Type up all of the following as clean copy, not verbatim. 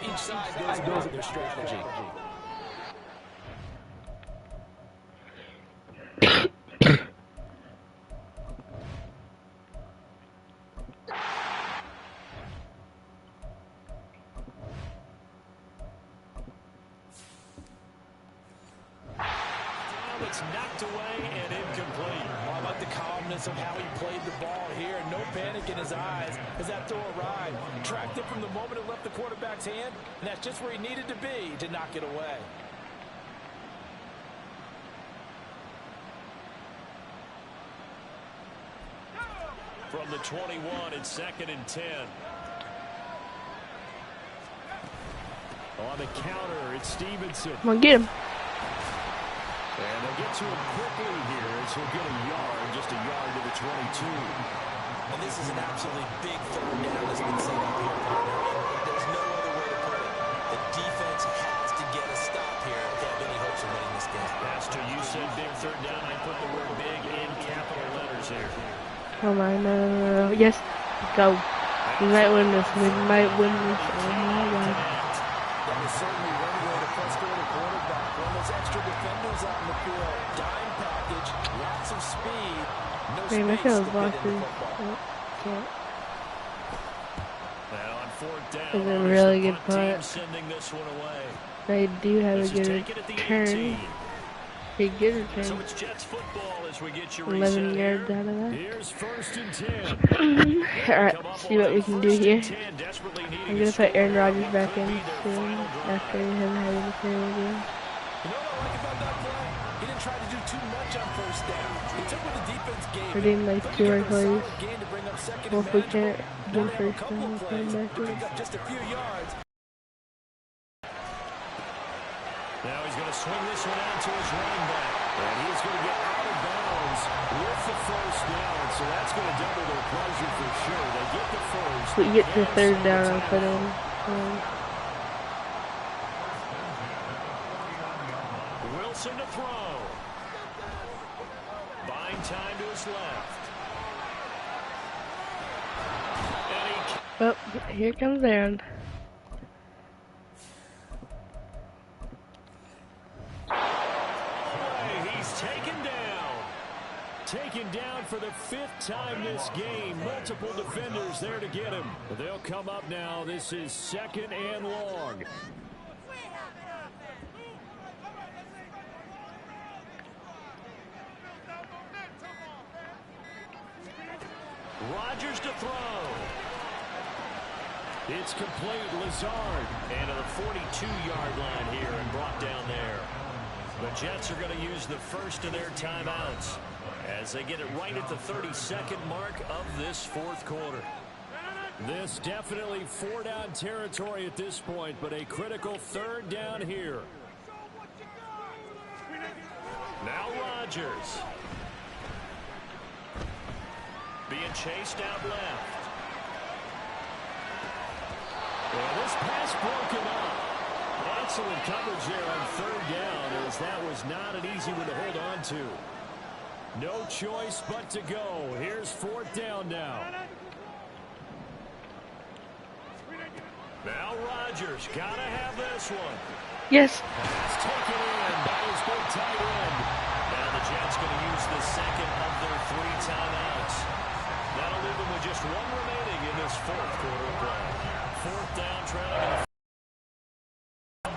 Each side goes about their strategy. It's knocked away and incomplete. I like the calmness of how he played the ball here. No panic in his eyes as that throw arrived. Tracked it from the moment it left the quarterback's hand, and that's just where he needed to be to knock it away. From the 21, it's 2nd and 10. On the counter, it's Stevenson. Come on, get him. And they'll get to him quickly here as he'll get a yard, just a yard to the 22. And this is an absolutely big third down that's been set up here, partner. There's no other way to put it. The defense has to get a stop here if they have any hopes of winning this game. Pastor, you said big third down. I put the word big in capital letters here. Oh my, no. Yes, go. We might win this. We might win this. Oh my God. That is certainly one way to frustrate a quarterback. One of those extra defenders out in the field. Dime package, lots of speed. No Hey, look at space those to fit in boxes. the football. Oh, can't. Now on 4th down, It's a really good punt team punt. sending this one away. They do have This a is good taken at the return. 18. Pretty good So return. it's Jets football as we get you 11 reset yards here. out of that. Here's 1st and 10. Alright, see what we can do here. 1st and 10, desperately needing I'm gonna a put Aaron score. Rodgers back Could in be their soon final drive. after him having the play again. You know what I like about that play? He didn't try to do too much on 1st down. He took what the defense gave We're him. doing like Put 2 together more a plays. solid gain to bring up 2nd Well, and if we manageable. can't Now do they have a first couple down, of we'll plays come back to in. pick up just a few yards. Now he's going to swing this one out to his running back. And he's going to get out of bounds with the 1st down. So that's going to double their pleasure for sure. They get the 1st. We get to 3rd down, I'll put him. Wilson to throw. Buying time to his left. Oh, here comes Aaron. He's taken down. Taken down for the 5th time this game. Multiple defenders there to get him. They'll come up now. This is 2nd and long. Rodgers to throw. It's complete. Lazard. And to the 42-yard line here and brought down there. The Jets are going to use the first of their timeouts as they get it right at the 32nd mark of this 4th quarter. This definitely 4-down territory at this point, but a critical 3rd down here. Now Rodgers. Being chased out left. And this pass broken up. Excellent coverage there on 3rd down, as that was not an easy one to hold on to. No choice but to go. Here's 4th down now. Now Rodgers, gotta have this one. Yes. Pass taken in by his big tight end. Now the Jets going to use the 2nd of their 3 timeouts. That'll leave them with just 1 remaining in this 4th quarter of play. 4th down, trailing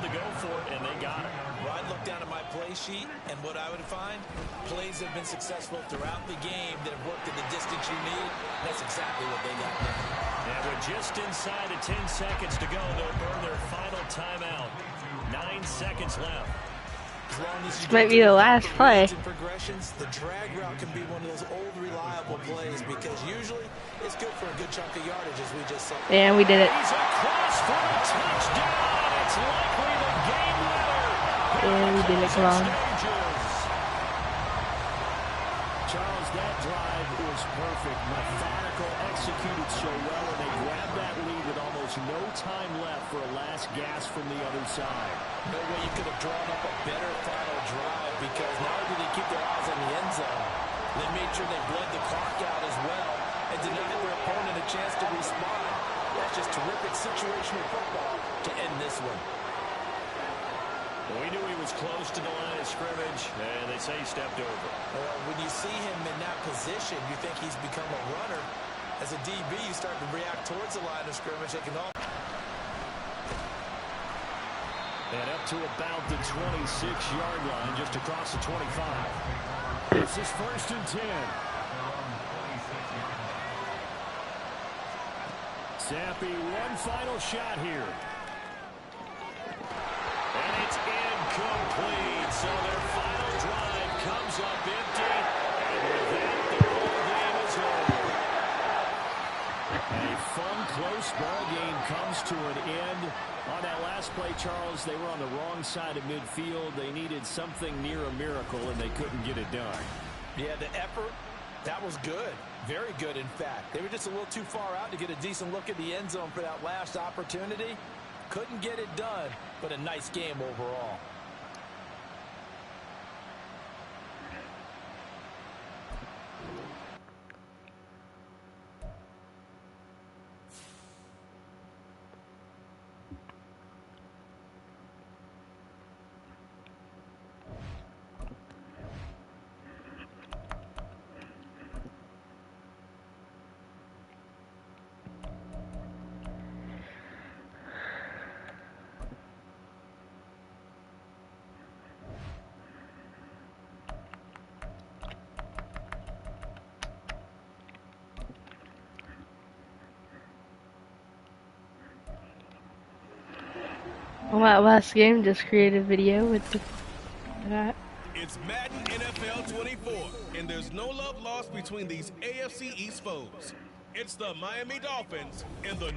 to go for it, and they got it. Well, I'd look down at my play sheet, and what I would find, plays have been successful throughout the game that have worked at the distance you need. That's exactly what they got done. And we're just inside of 10 seconds to go. They'll burn their final timeout. 9 seconds left. This might be the last play. Progressions, the drag route can be one of those old reliable plays because usually it's good for a good chunk of yardage, as we just saw. And we did it. He's across for a touchdown. It's likely the game winner. And we did it, come on. Charles, that drive was almost perfect, methodical, executed so well, and they grab that lead with almost no time left for a last gasp from the other side. No way you could have drawn up a better final drive, because not only did they keep their eyes on the end zone, they made sure they bled the clock out as well and denied their opponent a chance to respond. That's just terrific situational football to end this one. We knew he was close to the line of scrimmage, and they say he stepped over. When you see him in that position, you think he's become a runner. As a DB, you start to react towards the line of scrimmage. They can all... And up to about the 26-yard line, just across the 25. This is 1st and 10. Zappe, one final shot here. And it's incomplete. So their final drive comes up empty. And with that, the ball game is over. A fun, close ball game comes to an end. On that last play, Charles, they were on the wrong side of midfield. They needed something near a miracle, and they couldn't get it done. Yeah, the effort, that was good. Very good, in fact. They were just a little too far out to get a decent look at the end zone for that last opportunity. Couldn't get it done, but a nice game overall. On that last game, just created a video with that. It's Madden NFL 24, and there's no love lost between these AFC East foes. It's the Miami Dolphins and the...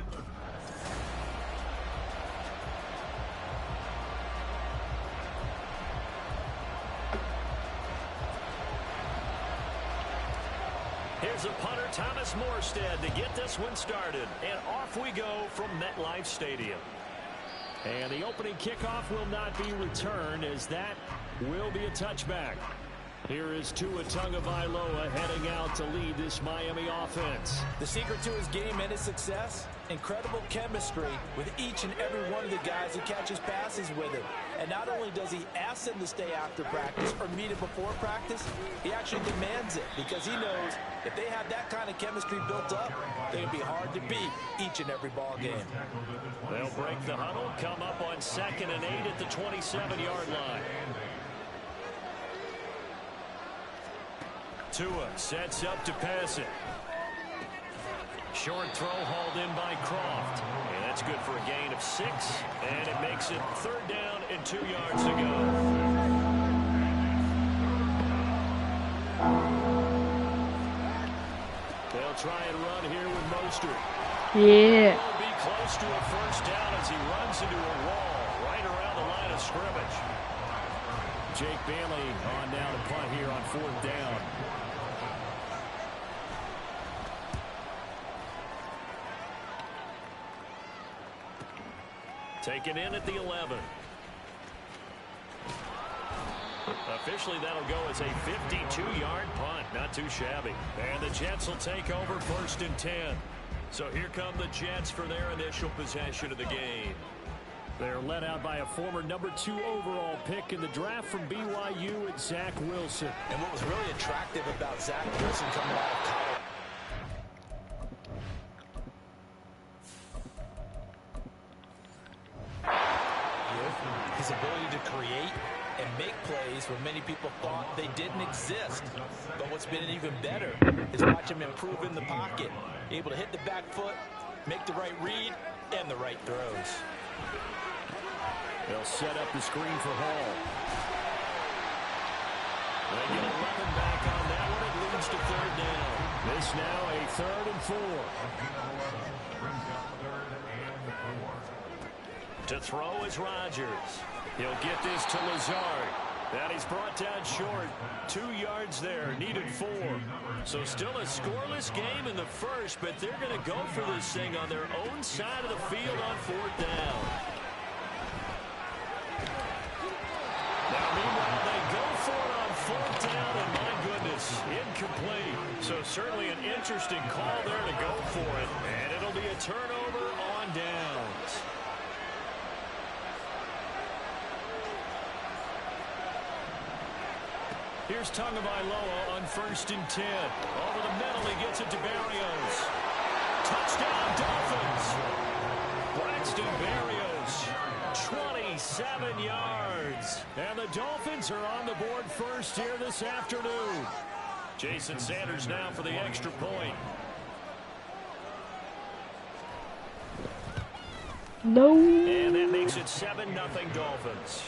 Here's a punter, Thomas Morstead, to get this one started. And off we go from MetLife Stadium. And the opening kickoff will not be returned, as that will be a touchback. Here is Tua Tagovailoa heading out to lead this Miami offense. The secret to his game and his success, incredible chemistry with each and every one of the guys he catches passes with him. And not only does he ask them to stay after practice or meet it before practice, he actually demands it, because he knows if they have that kind of chemistry built up, they're going to be hard to beat each and every ball game. They'll break the huddle, come up on 2nd and 8 at the 27-yard line. Tua sets up to pass it. Short throw hauled in by Croft. And that's good for a gain of 6. And it makes it 3rd down and 2 yards to go. They'll try and run here with Mostert. Yeah. Will be close to a 1st down as he runs into a wall right around the line of scrimmage. Jake Bailey on down to punt here on 4th down. Taken in at the 11. Officially, that'll go as a 52-yard punt. Not too shabby. And the Jets will take over 1st and 10. So here come the Jets for their initial possession of the game. They're led out by a former number 2 overall pick in the draft from BYU, and Zach Wilson. And what was really attractive about Zach Wilson coming out of college, his ability to create and make plays when many people thought they didn't exist. But what's been even better is watch him improve in the pocket, able to hit the back foot, make the right read, and the right throws. They'll set up the screen for Hall. They get 11 back on that one. It leads to 3rd down. This now a 3rd and 4. To throw is Rodgers. He'll get this to Lazard. And he's brought down short. 2 yards there, needed 4. So still a scoreless game in the first, but they're going to go for this thing on their own side of the field on 4th down. Now, meanwhile, they go for it on 4th down, and my goodness, incomplete. So certainly an interesting call there to go for it, and it'll be a turnover on downs. Here's Tagovailoa on 1st and 10. Over the middle, he gets it to Berrios. Touchdown, Dolphins. Braxton Berrios, 27 yards. And the Dolphins are on the board first here this afternoon. Jason Sanders now for the extra point. No. And that makes it 7-0 Dolphins.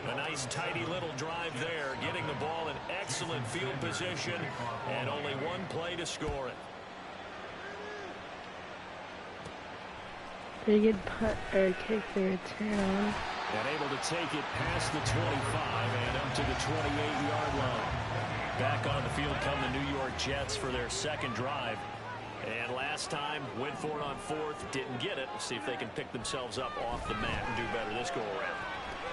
A nice, tidy little drive there, getting the ball in excellent field position, and only 1 play to score it. They get punt or kick their return. And able to take it past the 25 and up to the 28-yard line. Back on the field come the New York Jets for their 2nd drive. And last time, went for it on 4th, didn't get it. We'll see if they can pick themselves up off the mat and do better this go-around.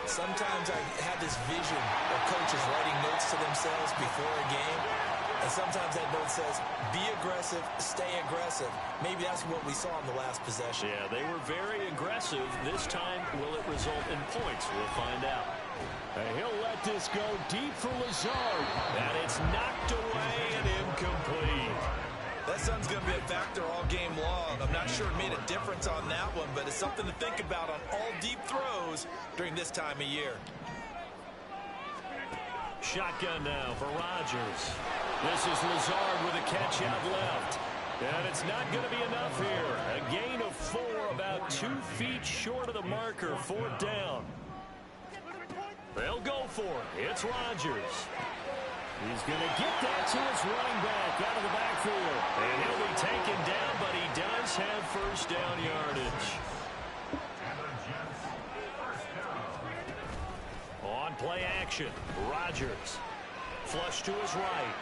Sometimes I have this vision of coaches writing notes to themselves before a game. And sometimes that note says, be aggressive, stay aggressive. Maybe that's what we saw in the last possession. Yeah, they were very aggressive. This time, will it result in points? We'll find out. And he'll let this go deep for Lazard. And it's knocked away and incomplete. That sun's going to be a factor all game long. I'm not sure it made a difference on that one, but it's something to think about on all deep throws during this time of year. Shotgun now for Rodgers. This is Lazard with a catch out left. And it's not going to be enough here. A gain of 4, about 2 feet short of the marker, 4th down. They'll go for it. It's Rodgers. He's going to get that to his running back out of the backfield. And he'll be taken down, but he does have 1st down yardage. On play action, Rodgers. Flush to his right.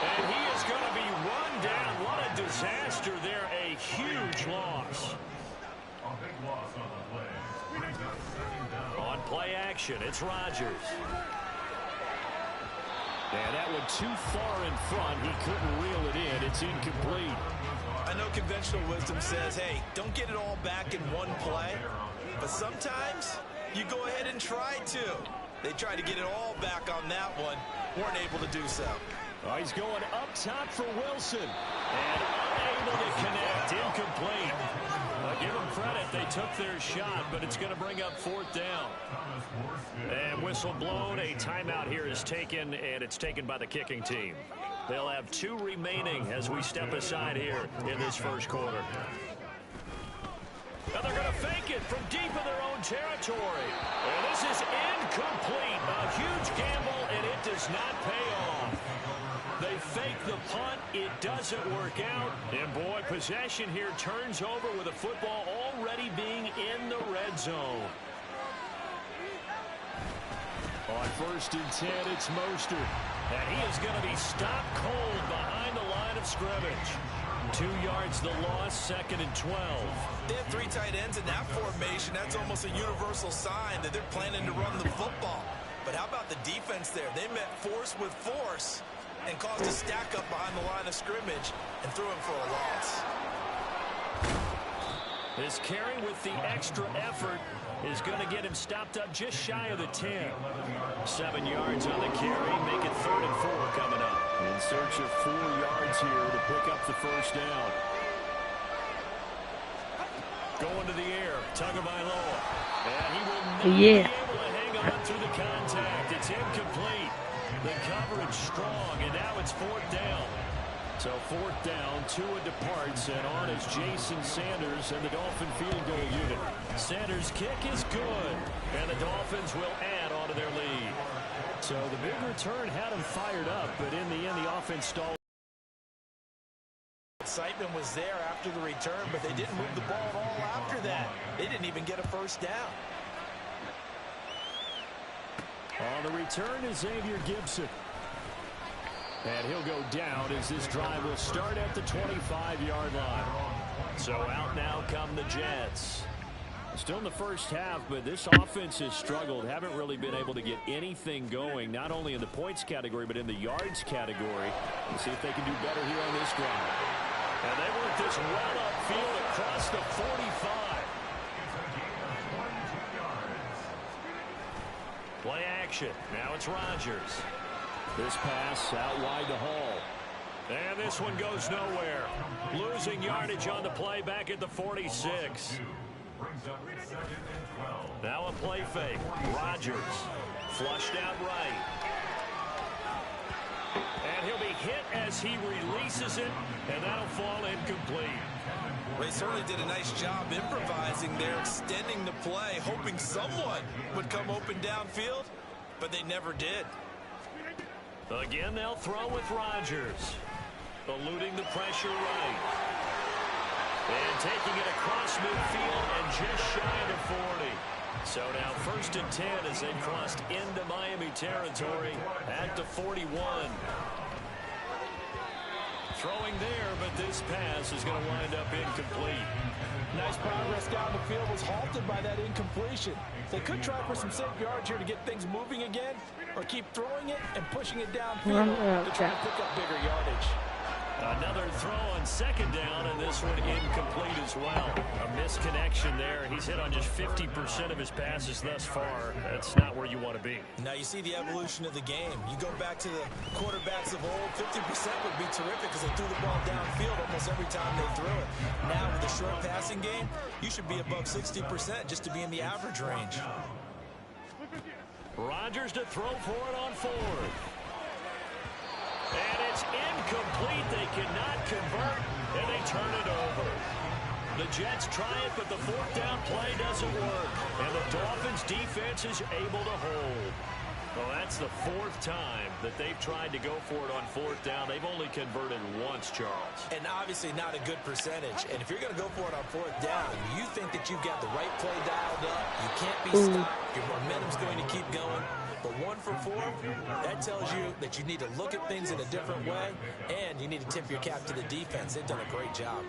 And he is going to be run down. What a disaster there. A huge loss. On play action, it's Rodgers. And that one too far in front. He couldn't reel it in. It's incomplete. I know conventional wisdom says, hey, don't get it all back in one play. But sometimes you go ahead and try to. They tried to get it all back on that one. Weren't able to do so. Oh, he's going up top for Wilson. And unable to connect. Incomplete. Give them credit. They took their shot, but it's going to bring up 4th down. And whistle blown. A timeout here is taken, and it's taken by the kicking team. They'll have 2 remaining as we step aside here in this first quarter. And they're going to fake it from deep in their own territory. And this is incomplete. A huge gamble, and it does not pay off. They fake the punt. It doesn't work out. And, boy, possession here turns over with a football already being in the red zone. On 1st and 10, it's Mostert. And he is going to be stopped cold behind the line of scrimmage. 2 yards the loss, 2nd and 12. They have 3 tight ends in that formation. That's almost a universal sign that they're planning to run the football. But how about the defense there? They met force with force and caused a stack up behind the line of scrimmage and threw him for a loss. His carry with the extra effort is going to get him stopped up just shy of the 10. 7 yards on the carry, make it 3rd and 4 coming up. In search of 4 yards here to pick up the 1st down. Going to the air, Tagovailoa. And he will not be able to hang on through the contact. It's incomplete. The coverage strong, and now it's 4th down. So 4th down, Tua departs, and on is Jason Sanders and the Dolphin field goal unit. Sanders' kick is good, and the Dolphins will add on to their lead. So the big return had them fired up, but in the end, the offense stalled. Excitement was there after the return, but they didn't move the ball at all after that. They didn't even get a 1st down. On the return is Xavier Gibson. And he'll go down as this drive will start at the 25-yard line. So out now come the Jets. Still in the first half, but this offense has struggled. Haven't really been able to get anything going, not only in the points category, but in the yards category. We'll see if they can do better here on this drive. And they work this well upfield across the 45. Play action. Now it's Rodgers. This pass out wide to Hall. And this one goes nowhere. Losing yardage on the play back at the 46. Now a play fake. Rodgers flushed out right. And he'll be hit as he releases it, and that'll fall incomplete. They certainly did a nice job improvising there, extending the play, hoping someone would come open downfield, but they never did. Again, they'll throw with Rodgers. Eluding the pressure right. And taking it across midfield and just shy of the 40. So now 1st and 10 as they've crossed into Miami territory at the 41. Throwing there, but this pass is going to wind up incomplete. Nice progress down the field was halted by that incompletion. They could try for some safe yards here to get things moving again, or keep throwing it and pushing it downfield to try to pick up bigger yardage. Another throw on 2nd down, and this one incomplete as well. A misconnection there. He's hit on just 50% of his passes thus far. That's not where you want to be. Now you see the evolution of the game. You go back to the quarterbacks of old, 50% would be terrific because they threw the ball downfield almost every time they threw it. Now with the short passing game, you should be above 60% just to be in the average range. Rodgers to throw for it on 4th. And it's incomplete. They cannot convert, and they turn it over. The Jets try it, but the 4th down play doesn't work. And the Dolphins' defense is able to hold. Well, that's the 4th time that they've tried to go for it on 4th down. They've only converted once, Charles. And obviously not a good percentage. And if you're going to go for it on 4th down, you think that you've got the right play dialed up. You can't be stopped. Your momentum's going to keep going. But 1 for 4, that tells you that you need to look at things in a different way, and you need to tip your cap to the defense. They've done a great job.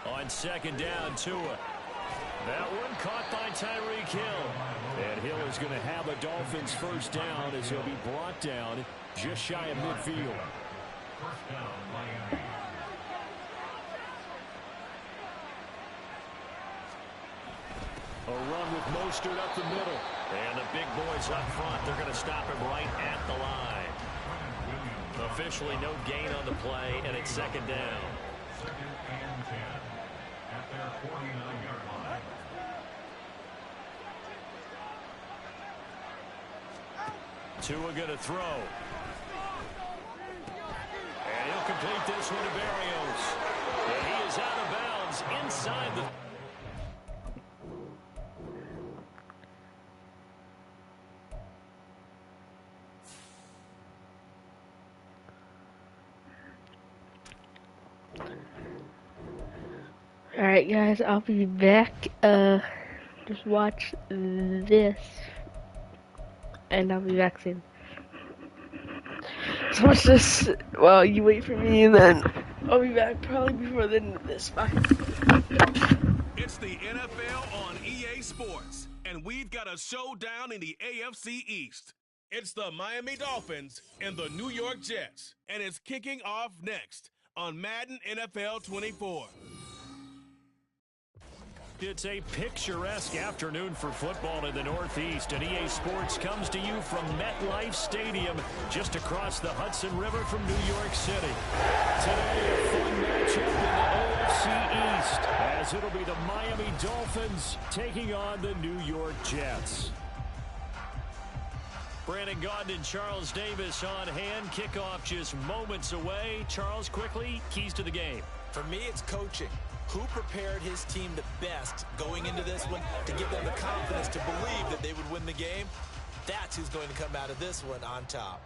On 2nd down, Tua. That one caught by Tyreek Hill. And Hill is going to have a Dolphins 1st down as he'll be brought down just shy of midfield. A run with Mostert up the middle. And the big boys up front, they're going to stop him right at the line. Officially no gain on the play, and it's 2nd down. At their 49-yard line. Tua going to throw. And he'll complete this one to Berrios. And he is out of bounds inside the... Alright guys, I'll be back. Just watch this. And I'll be back soon. So watch this while you wait for me, and then I'll be back probably before the end of this. Bye. It's the NFL on EA Sports, and we've got a showdown in the AFC East. It's the Miami Dolphins and the New York Jets, and it's kicking off next on Madden NFL 24. It's a picturesque afternoon for football in the Northeast, and EA Sports comes to you from MetLife Stadium, just across the Hudson River from New York City. Today, a fun matchup in the AFC East, as it'll be the Miami Dolphins taking on the New York Jets. Brandon Gaudin and Charles Davis on hand. Kickoff just moments away. Charles, quickly, keys to the game. For me, it's coaching. Who prepared his team the best going into this one to give them the confidence to believe that they would win the game? That's who's going to come out of this one on top.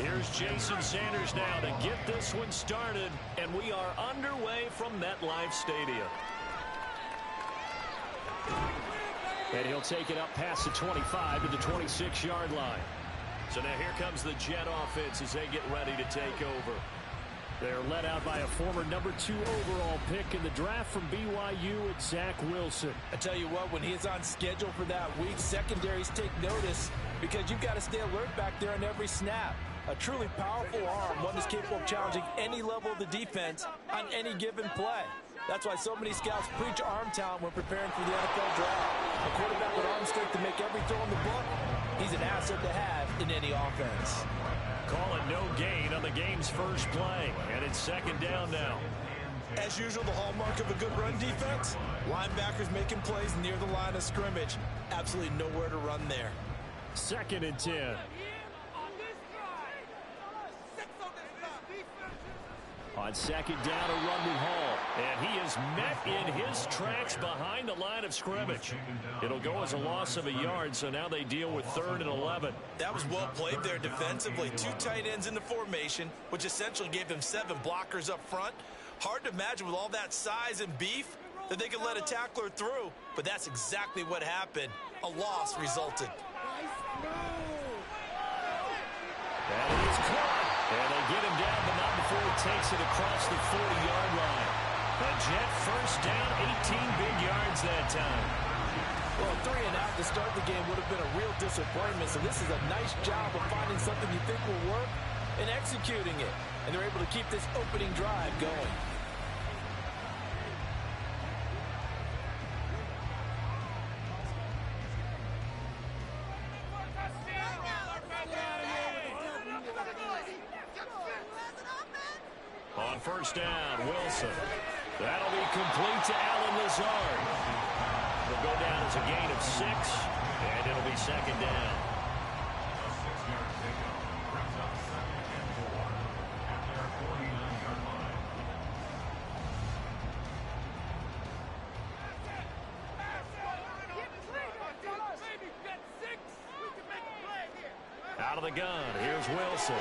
Here's Jason Sanders now to get this one started, and we are underway from MetLife Stadium. And he'll take it up past the 25 to the 26-yard line. So now here comes the Jet offense as they get ready to take over. They're led out by a former number 2 overall pick in the draft from BYU, at Zach Wilson. I tell you what, when he's on schedule for that week, secondaries take notice because you've got to stay alert back there on every snap. A truly powerful arm, one that's capable of challenging any level of the defense on any given play. That's why so many scouts preach arm talent when preparing for the NFL draft. A quarterback with arm strength to make every throw in the book, he's an asset to have in any offense. Call it no gain on the game's first play, and it's second down now. As usual, the hallmark of a good run defense, linebackers making plays near the line of scrimmage. Absolutely nowhere to run there. Second and 10. On second down, a run with Hall. And he is met in his tracks behind the line of scrimmage. It'll go as a loss of a yard, so now they deal with 3rd and 11. That was well played there defensively. 2 tight ends in the formation, which essentially gave them 7 blockers up front. Hard to imagine with all that size and beef that they could let a tackler through, but that's exactly what happened. A loss resulted. And he is caught. And they get him down, but not before he takes it across the 40-yard line. A Jet first down, 18 big yards that time. Well, 3 and out to start the game would have been a real disappointment, so this is a nice job of finding something you think will work and executing it. And they're able to keep this opening drive going. On first down, Wilson. That'll be complete to Allen Lazard. It'll go down as a gain of 6, and it'll be second down. Out of the gun, here's Wilson.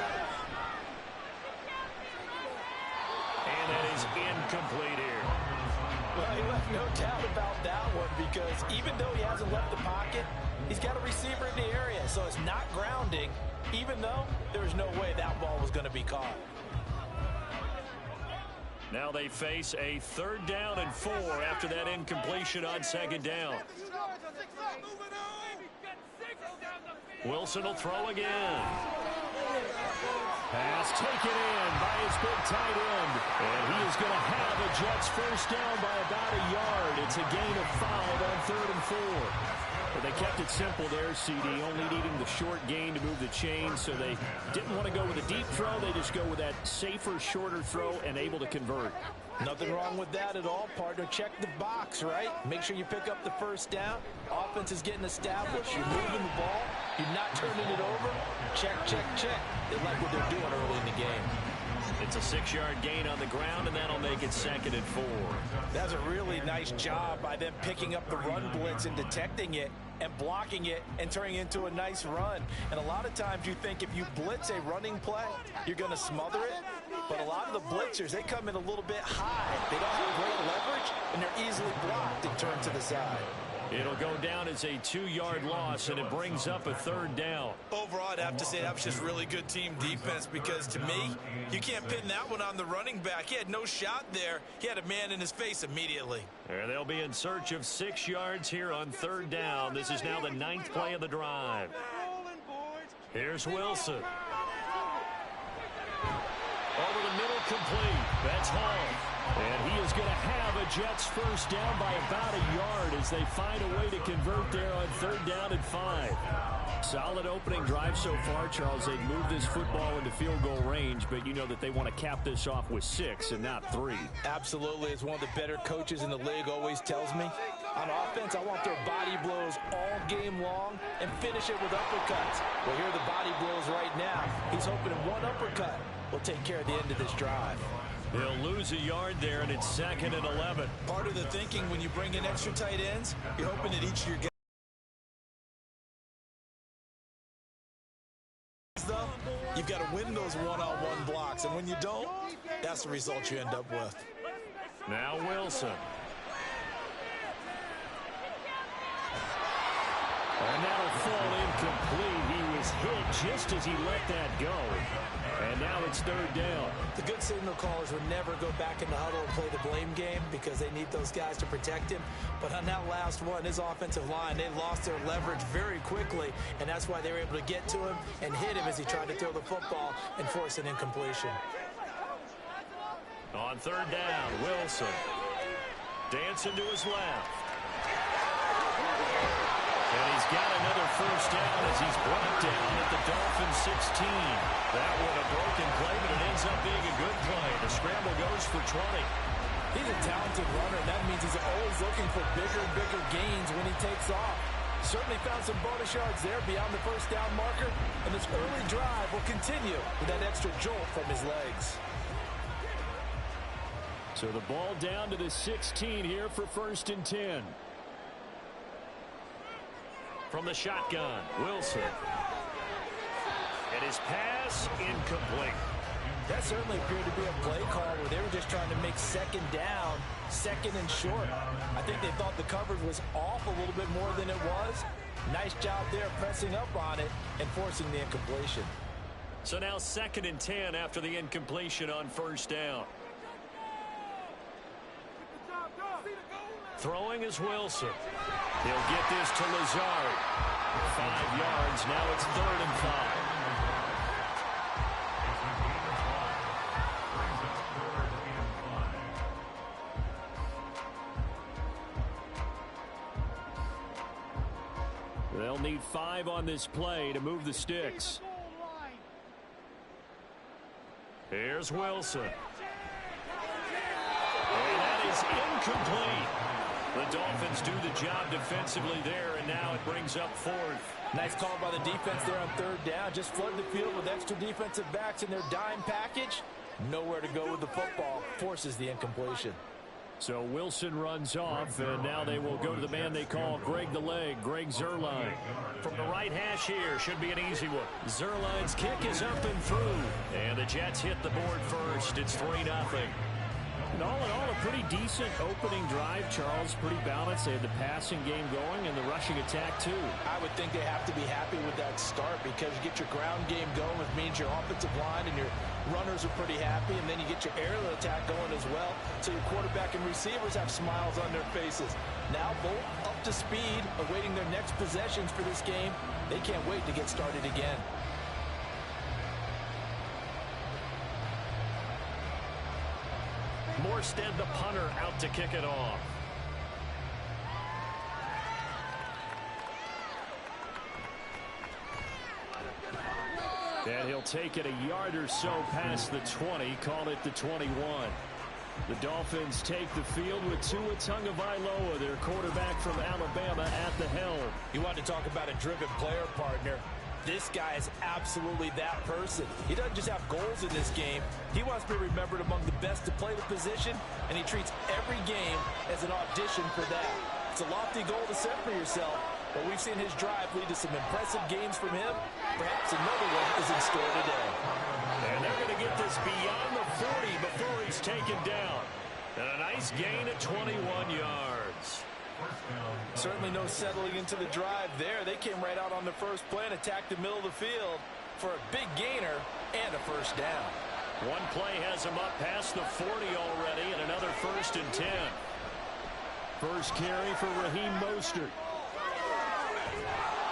And that is incomplete here. Well, he left no doubt about that one because even though he hasn't left the pocket, he's got a receiver in the area, so it's not grounding, even though there's no way that ball was going to be caught. Now they face a 3rd down and 4 after that incompletion on second down. Wilson will throw again. Pass taken in by his big tight end. And he is going to have a Jets first down by about a yard. It's a gain of 5 on 3rd and 4. But they kept it simple there, CD, only needing the short gain to move the chain, so they didn't want to go with a deep throw. They just go with that safer, shorter throw and able to convert. Nothing wrong with that at all, partner. Check the box, right? Make sure you pick up the first down. Offense is getting established. You're moving the ball. You're not turning it over. Check, check, check. They like what they're doing early in the game. It's a 6-yard gain on the ground, and that'll make it 2nd and 4. That's a really nice job by them picking up the run blitz and detecting it and blocking it and turning it into a nice run. And a lot of times you think if you blitz a running play, you're going to smother it. But a lot of the blitzers, they come in a little bit high. They don't have great leverage, and they're easily blocked and turned to the side. It'll go down as a 2-yard loss, and it brings up a 3rd down. Overall, I'd have to say that was just really good team defense because, to me, you can't pin that one on the running back. He had no shot there. He had a man in his face immediately. And they'll be in search of 6 yards here on 3rd down. This is now the 9th play of the drive. Here's Wilson. Over the middle, complete. That's Hall. And he is going to have a Jets first down by about a yard as they find a way to convert there on 3rd down and 5. Solid opening drive so far, Charles. They've moved this football into field goal range, but you know that they want to cap this off with 6 and not 3. Absolutely. As one of the better coaches in the league always tells me, on offense, I want their body blows all game long and finish it with uppercuts. Well, here are the body blows right now. He's hoping in one uppercut will take care of the end of this drive. They'll lose a yard there, and it's 2nd and 11. Part of the thinking when you bring in extra tight ends, you're hoping that each of your guys, though, You've got to win those one-on-one blocks, and when you don't, that's the result you end up with. Now Wilson. And that'll fall incomplete. He was hit just as he let that go. And now it's third down. The good signal callers would never go back in the huddle and play the blame game because they need those guys to protect him. But on that last one, his offensive line, they lost their leverage very quickly, and that's why they were able to get to him and hit him as he tried to throw the football and force an incompletion. On third down, Wilson. Dancing to his left. And he's got another first down as he's brought down at the Dolphins 16. That one a broken play, but it ends up being a good play. The scramble goes for 20. He's a talented runner, and that means he's always looking for bigger and bigger gains when he takes off. Certainly found some bonus yards there beyond the first down marker, and this early drive will continue with that extra jolt from his legs. So the ball down to the 16 here for 1st and 10. From the shotgun, Wilson. And his pass incomplete. That certainly appeared to be a play call where they were just trying to make second down, second and short. I think they thought the coverage was off a little bit more than it was. Nice job there pressing up on it and forcing the incompletion. So now 2nd and 10 after the incompletion on first down. Throwing is Wilson. He'll get this to Lazard. 5 yards. Now it's 3rd and 5. They'll need 5 on this play to move the sticks. Here's Wilson. And that is incomplete. The Dolphins do the job defensively there, and now it brings up 4th. Nice call by the defense there on 3rd down. Just flood the field with extra defensive backs in their dime package. Nowhere to go with the football. Forces the incompletion. So Wilson runs off, and now they will go to the man they call Greg the Leg, Greg Zuerlein. From the right hash here, should be an easy one. Zuerlein's kick is up and through, and the Jets hit the board first. It's 3-0. And all in all, a pretty decent opening drive, Charles. Pretty balanced. They had the passing game going and the rushing attack, too. I would think they have to be happy with that start because you get your ground game going, which means your offensive line and your runners are pretty happy, and then you get your aerial attack going as well, so your quarterback and receivers have smiles on their faces. Now both up to speed, awaiting their next possessions for this game. They can't wait to get started again. Morstead, the punter, out to kick it off. And he'll take it a yard or so past the 20, call it the 21. The Dolphins take the field with Tua Tagovailoa, their quarterback from Alabama, at the helm. You want to talk about a driven player, partner. This guy is absolutely that person. He doesn't just have goals in this game. He wants to be remembered among the best to play the position, and he treats every game as an audition for that. It's a lofty goal to set for yourself, but we've seen his drive lead to some impressive games from him. Perhaps another one is in store today. And they're going to get this beyond the 40 before he's taken down. And a nice gain at 21 yards. Certainly no settling into the drive there. They came right out on the first play and attacked the middle of the field for a big gainer and a first down. One play has him up past the 40 already, and another 1st and 10. First carry for Raheem Mostert.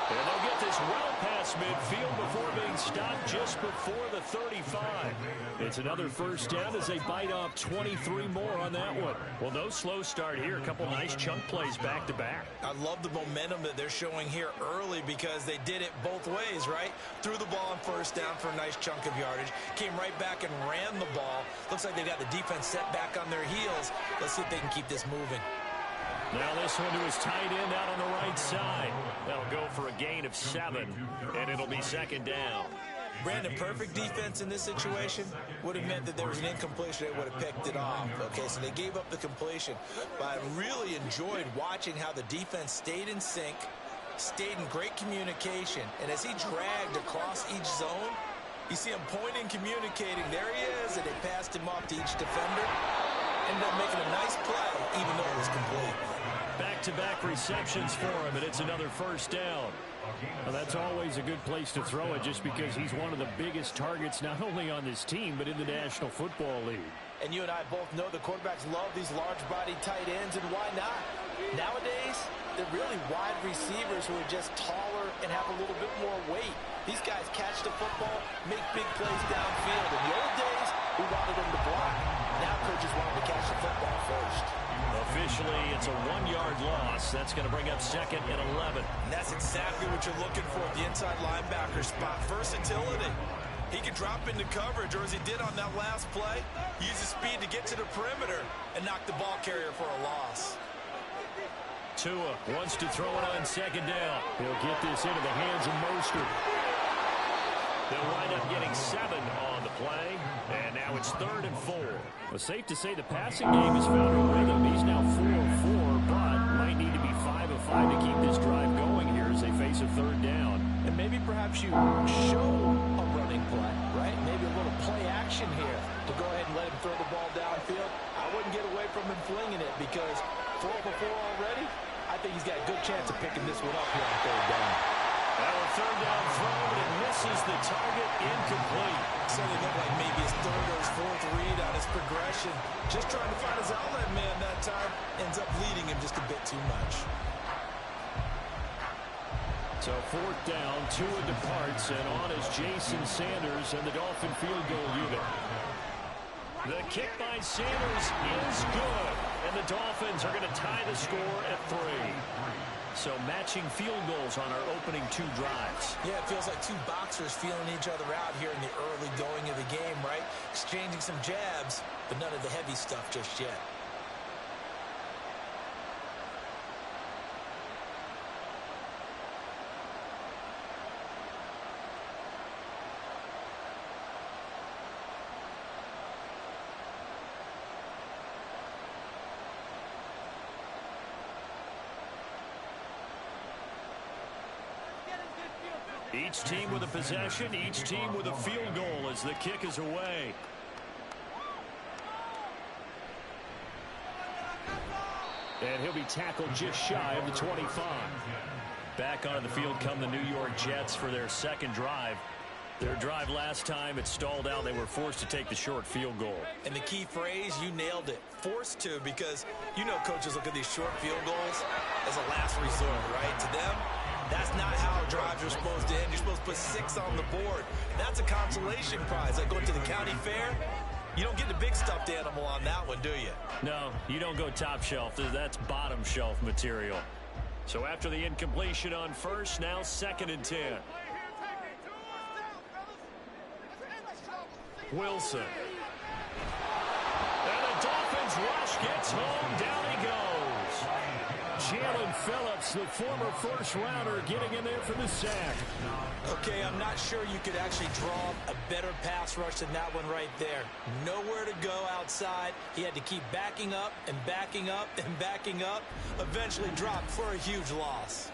And they'll get this well past midfield before being stopped just before the 35. It's another first down as they bite off 23 more on that one. Well, no slow start here. A couple nice chunk plays back to back. I love the momentum that they're showing here early because they did it both ways, right? Threw the ball on first down for a nice chunk of yardage. Came right back and ran the ball. Looks like they got the defense set back on their heels. Let's see if they can keep this moving. Now this one to his tight end out on the right side. That'll go for a gain of 7, and it'll be 2nd down. Brandon, perfect defense in this situation would have meant that there was an incompletion. They would have picked it off. Okay, so they gave up the completion. But I really enjoyed watching how the defense stayed in sync, stayed in great communication, and as he dragged across each zone, You see him pointing, communicating. There he is, and they passed him off to each defender. Ended up making a nice play, even though it was complete. Back-to-back receptions for him, and it's another first down. Well, that's always a good place to throw it just because he's one of the biggest targets not only on this team but in the National Football League. And you and I both know the quarterbacks love these large-bodied tight ends, and why not? Nowadays, they're really wide receivers who are just taller and have a little bit more weight. These guys catch the football, make big plays downfield. In the old days, we wanted them to block. Now coaches want them to catch the football first. Officially, it's a 1-yard loss. That's going to bring up 2nd and 11. And that's exactly what you're looking for at the inside linebacker spot. Versatility. He can drop into coverage, or as he did on that last play, use his speed to get to the perimeter and knock the ball carrier for a loss. Tua wants to throw it on 2nd down. He'll get this into the hands of Mostert. They'll wind up getting 7 on the play, and now it's 3rd and 4. Well, safe to say the passing game has found a rhythm. He's now 4-4, but might need to be 5 of 5 to keep this drive going here as they face a 3rd down. And maybe perhaps you show a running play, right? Maybe a little play action here to go ahead and let him throw the ball downfield. I wouldn't get away from him flinging it because 4 for 4 already. I think he's got a good chance of picking this one up here on 3rd down. Well, a 3rd down throw, but it misses the target, incomplete. Something looked like maybe his 3rd or his 4th read on his progression. Just trying to find his outlet man that time. Ends up leading him just a bit too much. So 4th down, Tua departs, and on is Jason Sanders and the Dolphin field goal unit. The kick by Sanders is good, and the Dolphins are going to tie the score at 3. So matching field goals on our opening 2 drives. Yeah, it feels like 2 boxers feeling each other out here in the early going of the game, right? Exchanging some jabs, but none of the heavy stuff just yet. Each team with a possession, each team with a field goal as the kick is away. And he'll be tackled just shy of the 25. Back onto the field come the New York Jets for their 2nd drive. Their drive last time, it stalled out. They were forced to take the short field goal. And the key phrase, you nailed it. Forced to, because you know coaches look at these short field goals as a last resort, right? To them, that's not how drives are supposed to end. You're supposed to put 6 on the board. That's a consolation prize. Like going to the county fair, you don't get the big stuffed animal on that one, do you? No, you don't go top shelf. That's bottom shelf material. So after the incompletion on 1st, now 2nd and 10. Wilson. And the Dolphins rush gets home. Down he goes. Jalen Phillips, the former 1st-rounder, getting in there for the sack. Okay, I'm not sure you could actually draw a better pass rush than that one right there. Nowhere to go outside. He had to keep backing up and backing up and backing up. Eventually dropped for a huge loss.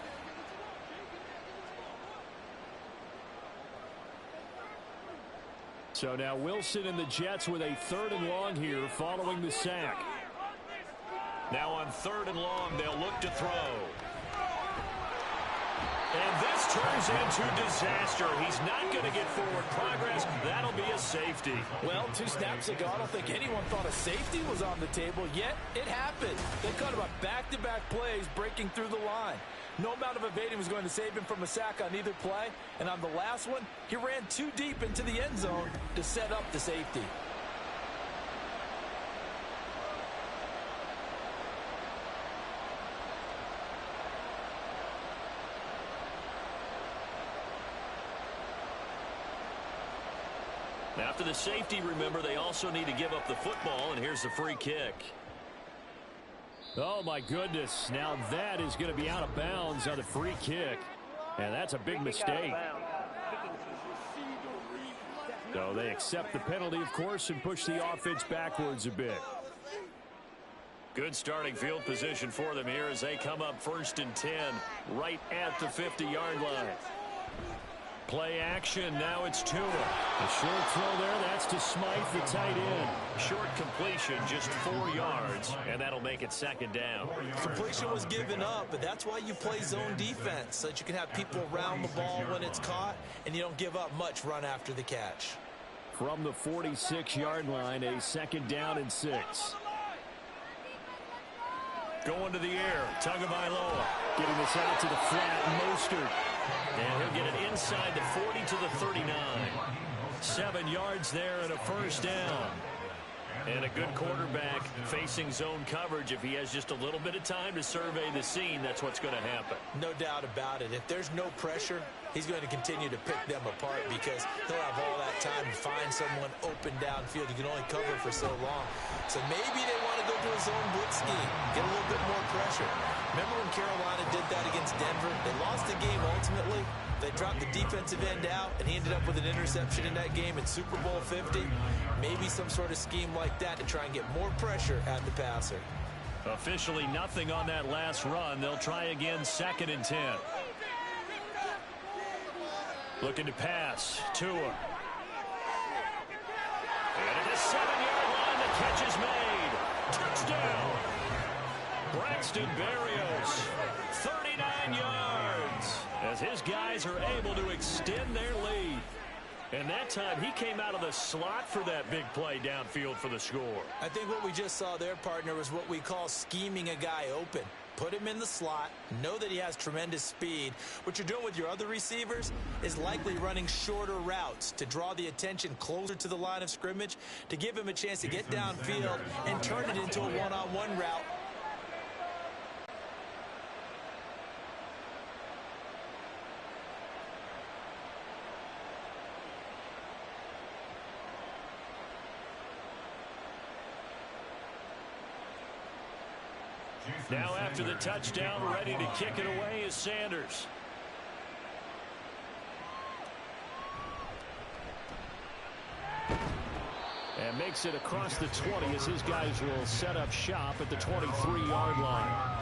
So now Wilson and the Jets with a 3rd and long here following the sack. Now on 3rd and long, they'll look to throw. And this turns into disaster. He's not going to get forward progress. That'll be a safety. Well, 2 snaps ago, I don't think anyone thought a safety was on the table, yet it happened. They cut him up back-to-back plays, breaking through the line. No amount of evading was going to save him from a sack on either play. And on the last one, he ran too deep into the end zone to set up the safety. After the safety, remember, they also need to give up the football, and here's the free kick. Oh, my goodness. Now that is going to be out of bounds on the free kick. And that's a big mistake. So they accept the penalty, of course, and push the offense backwards a bit. Good starting field position for them here as they come up 1st and 10 right at the 50-yard line. Play action. Now it's Tua. A short throw there. That's to Smythe, the tight end. Short completion, just 4 yards, and that'll make it 2nd down. Completion was given up, but that's why you play zone defense, so that you can have people around the ball when it's caught, and you don't give up much run after the catch. From the 46-yard line, a 2nd down and 6. Going to the air, Tagovailoa getting this out to the flat, Mostert. And he'll get it inside the 40 to the 39. 7 yards there and a 1st down. And a good quarterback facing zone coverage. If he has just a little bit of time to survey the scene, that's what's going to happen. No doubt about it. If there's no pressure, he's going to continue to pick them apart because he'll have all that time to find someone open downfield. You can only cover for so long. So maybe they want to go to a zone blitz scheme, get a little bit more pressure. Remember when Carolina did that against Denver? They lost the game ultimately. They dropped the defensive end out, and he ended up with an interception in that game in Super Bowl 50. Maybe some sort of scheme like that to try and get more pressure at the passer. Officially nothing on that last run. They'll try again, 2nd and 10. Looking to pass. Tua. And at the 7-yard line, the catch is made. Touchdown. Braxton Berrios, 39 yards, as his guys are able to extend their lead. And that time, he came out of the slot for that big play downfield for the score. I think what we just saw there, partner, was what we call scheming a guy open. Put him in the slot, know that he has tremendous speed. What you're doing with your other receivers is likely running shorter routes to draw the attention closer to the line of scrimmage, to give him a chance to get downfield and turn it into a one-on-one route. Now after the touchdown, ready to kick it away is Sanders. And makes it across the 20 as his guys will set up shop at the 23-yard line.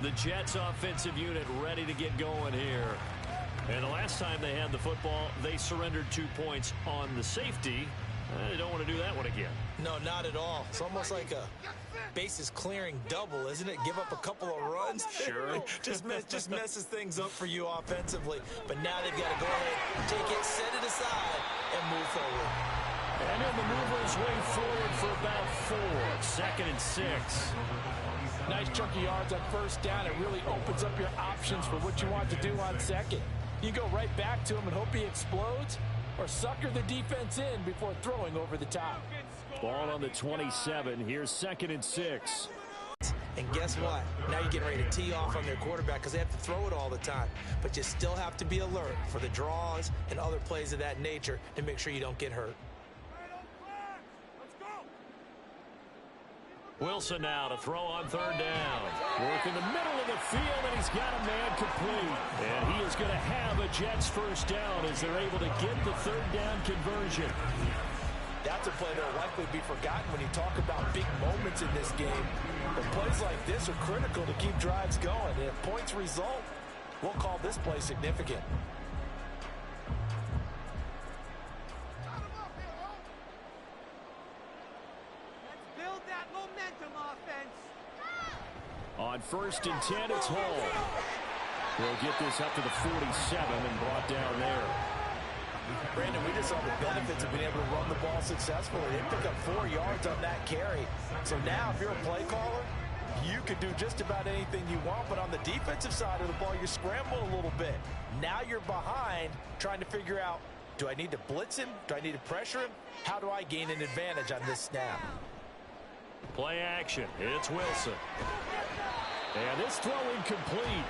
The Jets offensive unit ready to get going here. And the last time they had the football, they surrendered 2 points on the safety. They don't want to do that one again. No, not at all. It's almost like a bases clearing double, isn't it? Give up a couple of runs. Sure. just messes things up for you offensively. But now they've got to go ahead, take it, set it aside, and move forward. And he'll maneuver his way forward for about 4. 2nd and 6. Nice chunky yards on 1st down. It really opens up your options for what you want to do on 2nd. You go right back to him and hope he explodes, or sucker the defense in before throwing over the top. Ball on the 27. Here's 2nd and 6. And guess what? Now you're getting ready to tee off on their quarterback because they have to throw it all the time. But you still have to be alert for the draws and other plays of that nature to make sure you don't get hurt. Wilson now to throw on 3rd down. Work in the middle of the field, and he's got a man complete. And he is going to have a Jets 1st down as they're able to get the 3rd down conversion. That's a play that will likely be forgotten when you talk about big moments in this game. But plays like this are critical to keep drives going. And if points result, we'll call this play significant. On 1st and 10, it's Hall. We'll get this up to the 47 and brought down there. Brandon, we just saw the benefits of being able to run the ball successfully. They pick up 4 yards on that carry. So now, if you're a play caller, you can do just about anything you want. But on the defensive side of the ball, you scramble a little bit. Now you're behind, trying to figure out, do I need to blitz him? Do I need to pressure him? How do I gain an advantage on this snap? Play action. It's Wilson. And this throw incomplete.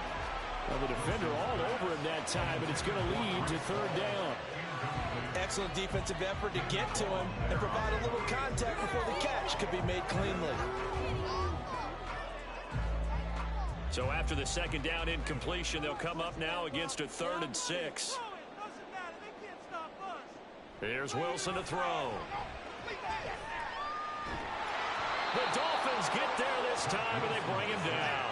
Well, the defender all over him that time, and it's going to lead to 3rd down. Excellent defensive effort to get to him and provide a little contact before the catch could be made cleanly. So after the 2nd down incompletion, they'll come up now against a 3rd and 6. Here's Wilson to throw. The Dolphins get there this time, and they bring him down.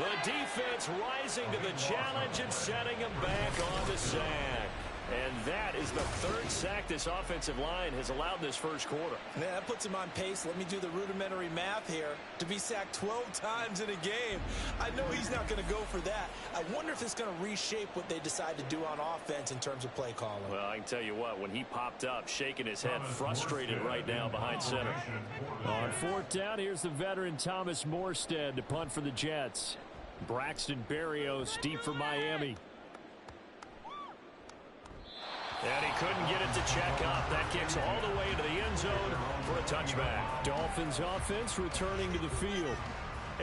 The defense rising to the challenge and setting him back on the sack. And that is the third sack this offensive line has allowed this first quarter. Man, that puts him on pace. Let me do the rudimentary math here. To be sacked 12 times in a game, I know he's not going to go for that. I wonder if it's going to reshape what they decide to do on offense in terms of play calling. Well, I can tell you what, when he popped up, shaking his head, frustrated right now behind center. On fourth down, here's the veteran Thomas Morstead to punt for the Jets. Braxton Berrios deep for Miami. And he couldn't get it to check up. That kicks all the way into the end zone for a touchback. Dolphins offense returning to the field.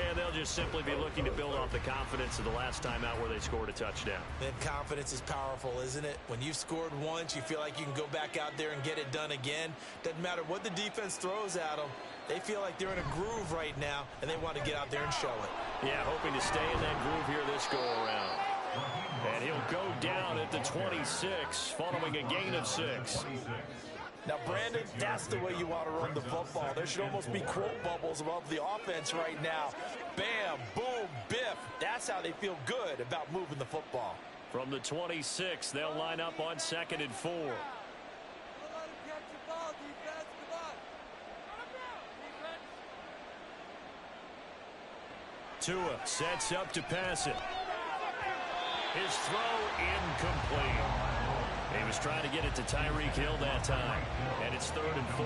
And they'll just simply be looking to build off the confidence of the last time out where they scored a touchdown. And confidence is powerful, isn't it? When you've scored once, you feel like you can go back out there and get it done again. Doesn't matter what the defense throws at them. They feel like they're in a groove right now, and they want to get out there and show it. Yeah, hoping to stay in that groove here this go-around. And he'll go down at the 26, following a gain of 6. Now, Brandon, that's the way you want to run the football. There should almost be quote bubbles above the offense right now. Bam, boom, biff. That's how they feel good about moving the football. From the 26, they'll line up on 2nd and 4. Tua sets up to pass it. His throw incomplete. He was trying to get it to Tyreek Hill that time. And it's 3rd and 4.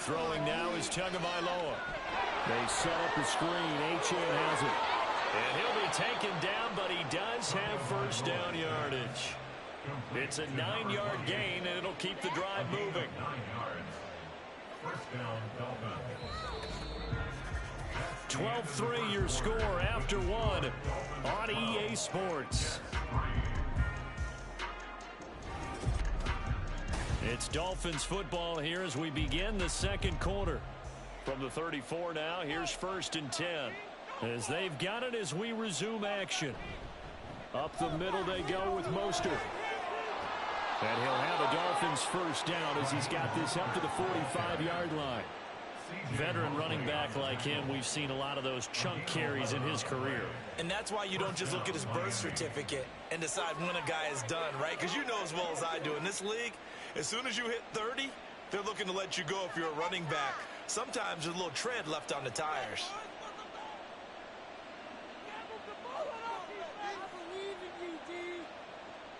Throwing now is Tagovailoa. They set up the screen. Achane has it. And he'll be taken down, but he does have first down yardage. It's a 9-yard gain, and it'll keep the drive moving. 12-3 your score after one on EA Sports. It's Dolphins football here as we begin the second quarter. From the 34 now, here's 1st and 10. As they've got it as we resume action. Up the middle they go with Mostert. And he'll have a Dolphins first down as he's got this up to the 45-yard line. Veteran running back like him, we've seen a lot of those chunk carries in his career. And that's why you don't just look at his birth certificate and decide when a guy is done, right? Because you know as well as I do, in this league, as soon as you hit 30, they're looking to let you go if you're a running back. Sometimes there's a little tread left on the tires.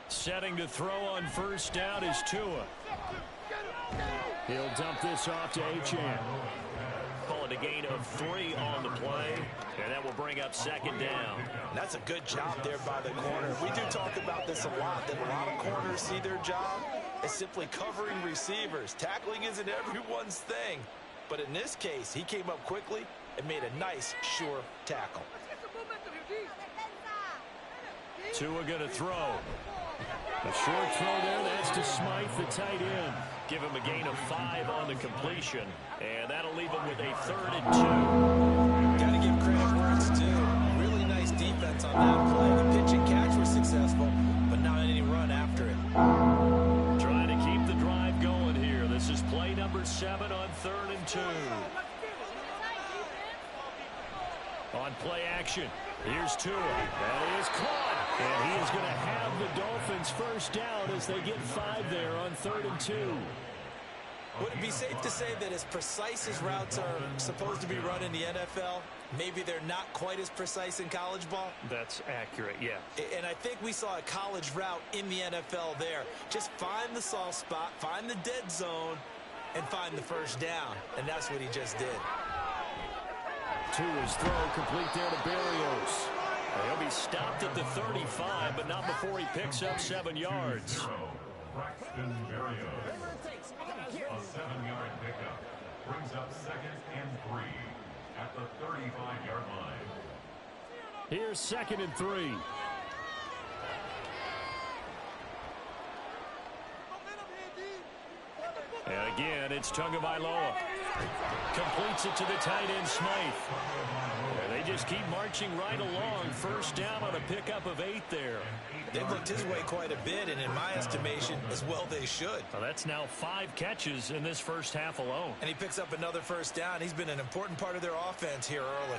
Setting to throw on first down is Tua. He'll dump this off to Achane. Call it a gain of 3 on the play, and that will bring up 2nd down. That's a good job there by the corner. We do talk about this a lot, that a lot of corners see their job as simply covering receivers. Tackling isn't everyone's thing. But in this case, he came up quickly and made a nice, sure tackle. Tua going to throw. A short throw there, that's to Smythe, the tight end. Give him a gain of 5 on the completion, and that'll leave him with a 3rd and 2. Got to give credit where it's due. Really nice defense on that play. The pitch and catch was successful, but not any run after it. Trying to keep the drive going here. This is play number 7 on 3rd and 2. On play action, here's Tua. That is caught. And he is going to have the Dolphins first down as they get 5 there on 3rd and 2. Would it be safe to say that as precise as routes are supposed to be run in the NFL, maybe they're not quite as precise in college ball? That's accurate, yeah. And I think we saw a college route in the NFL there. Just find the soft spot, find the dead zone, and find the first down. And that's what he just did. Tua's throw complete there to Berrios. He'll be stopped at the 35, but not before he picks up 7 yards. Braxton Berrios, a 7-yard pickup, brings up 2nd and 3 at the 35-yard line. Here's 2nd and 3. And again, it's Tagovailoa. Completes it to the tight end, Smythe. They just keep marching right along. First down on a pickup of 8 there. They've looked his way quite a bit, and in my estimation, as well they should. Well, that's now 5 catches in this first half alone. And he picks up another first down. He's been an important part of their offense here early.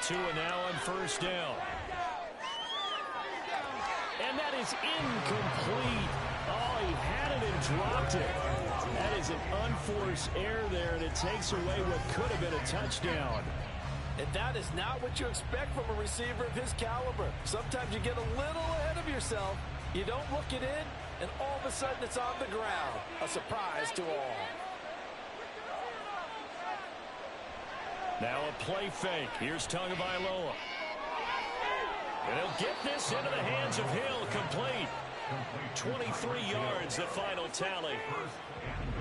Tua now on first down. And that is incomplete. Oh, he had it and dropped it. That is an unforced error there, and it takes away what could have been a touchdown. And that is not what you expect from a receiver of his caliber. Sometimes you get a little ahead of yourself. You don't look it in, and all of a sudden it's on the ground. A surprise to all. Now a play fake. Here's Tagovailoa. And he'll get this into the hands of Hill. Complete. 23 yards, the final tally.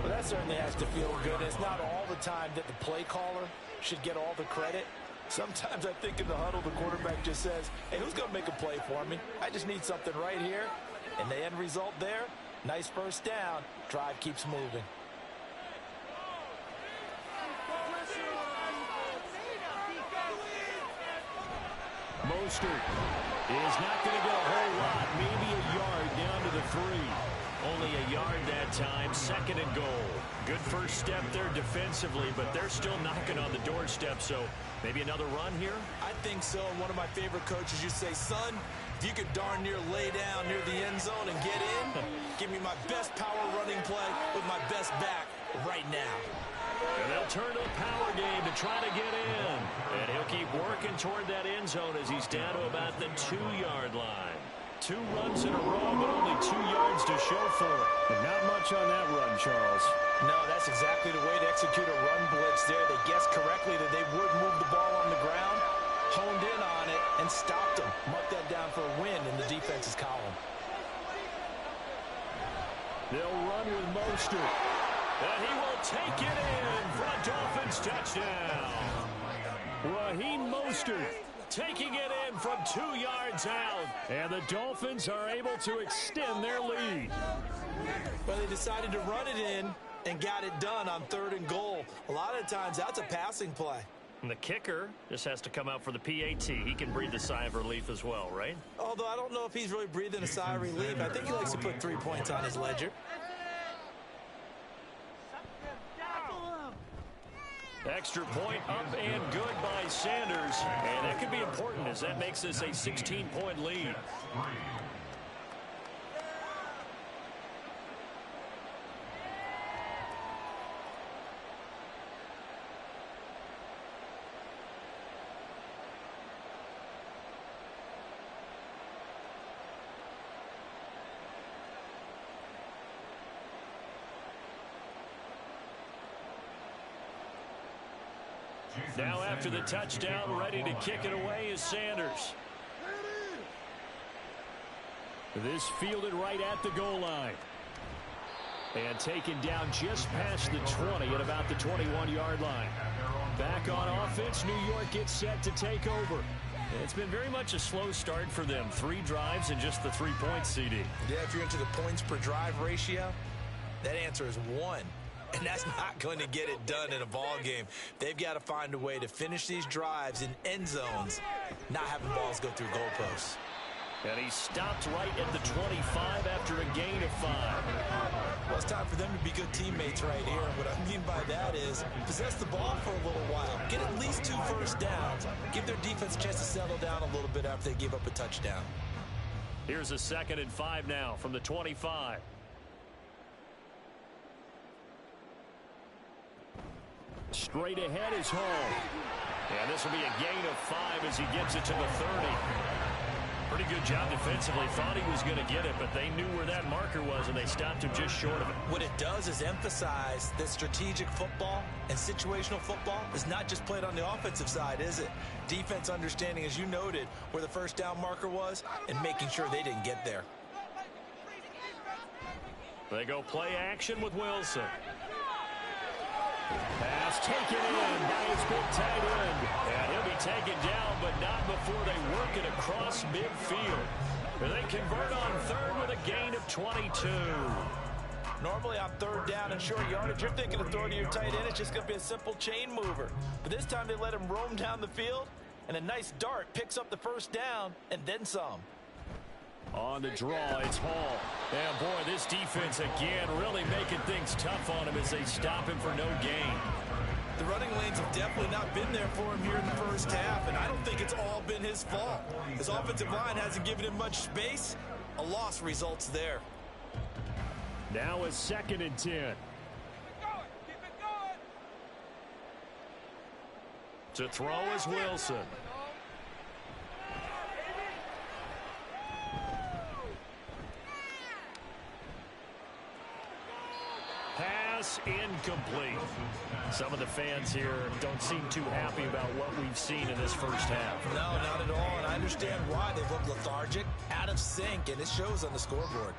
Well, that certainly has to feel good. It's not all the time that the play caller should get all the credit. Sometimes I think in the huddle, the quarterback just says, hey, who's going to make a play for me? I just need something right here. And the end result there, nice first down. Drive keeps moving. Mostert is not going to get a whole lot, maybe a yard down to the 3. Only a yard that time, 2nd and goal. Good first step there defensively, but they're still knocking on the doorstep, so maybe another run here? I think so. And one of my favorite coaches used to say, son, if you could darn near lay down near the end zone and get in, give me my best power running play with my best back right now. And they'll turn to the power game to try to get in. And he'll keep working toward that end zone as he's down to about the 2-yard line. 2 runs in a row, but only 2 yards to show for it. And not much on that run, Charles. No, that's exactly the way to execute a run blitz there. They guessed correctly that they would move the ball on the ground, honed in on it, and stopped them. Mark that down for a win in the defense's column. They'll run with Mostert. And he will take it in for a Dolphins touchdown. Raheem Mostert taking it in from 2 yards out. And the Dolphins are able to extend their lead. Well, they decided to run it in and got it done on 3rd and goal. A lot of times, that's a passing play. And the kicker just has to come out for the PAT. He can breathe a sigh of relief as well, right? Although I don't know if he's really breathing a sigh of relief. I think he likes to put 3 points on his ledger. Extra point up and good by Sanders. And that could be important as that makes this a 16-point lead. Now after the touchdown, ready to kick it away is Sanders. This fielded right at the goal line. And taken down just past the 20 at about the 21-yard line. Back on offense, New York gets set to take over. It's been very much a slow start for them. 3 drives and just the 3 points, CD. Yeah, if you're into the points per drive ratio, that answer is 1. And that's not going to get it done in a ball game. They've got to find a way to finish these drives in end zones, not having balls go through goalposts. And he stopped right at the 25 after a gain of 5. Well, it's time for them to be good teammates right here. And what I mean by that is possess the ball for a little while. Get at least 2 first downs. Give their defense a chance to settle down a little bit after they give up a touchdown. Here's a 2nd and 5 now from the 25. Straight ahead is Hall. And this will be a gain of 5 as he gets it to the 30. Pretty good job defensively. Thought he was going to get it, but they knew where that marker was, and they stopped him just short of it. What it does is emphasize that strategic football and situational football is not just played on the offensive side, is it? Defense understanding, as you noted, where the first down marker was and making sure they didn't get there. They go play action with Wilson. Pass taken in by his big tight end. And he'll be taken down, but not before they work it across midfield. And they convert on 3rd with a gain of 22. Normally on third down and short yardage, you're thinking of throwing to your tight end. It's just going to be a simple chain mover. But this time they let him roam down the field, and a nice dart picks up the first down and then some. On the draw, it's Hall. And boy, this defense again really making things tough on him as they stop him for no gain. The running lanes have definitely not been there for him here in the first half, and I don't think it's all been his fault. His offensive line hasn't given him much space. A loss results there. Now a 2nd and 10. To throw is Wilson. Pass incomplete. Some of the fans here don't seem too happy about what we've seen in this first half. No, not at all, and I understand why. They've looked lethargic, out of sync, and it shows on the scoreboard.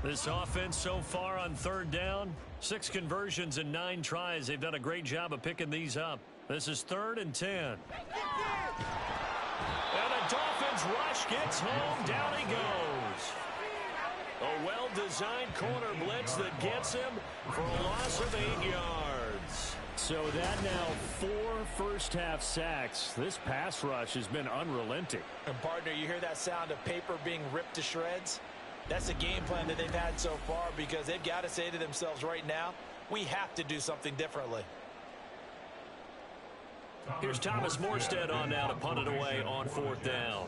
This offense so far on third down, 6 conversions and 9 tries. They've done a great job of picking these up. This is 3rd and 10. And the Dolphins rush gets home. Down he goes. A well-designed corner blitz that gets him for a loss of 8 yards. So that now 4 first-half sacks. This pass rush has been unrelenting. And partner, you hear that sound of paper being ripped to shreds? That's the game plan that they've had so far, because they've got to say to themselves right now, we have to do something differently. Here's Thomas Morstead on now to punt it away on 4th down.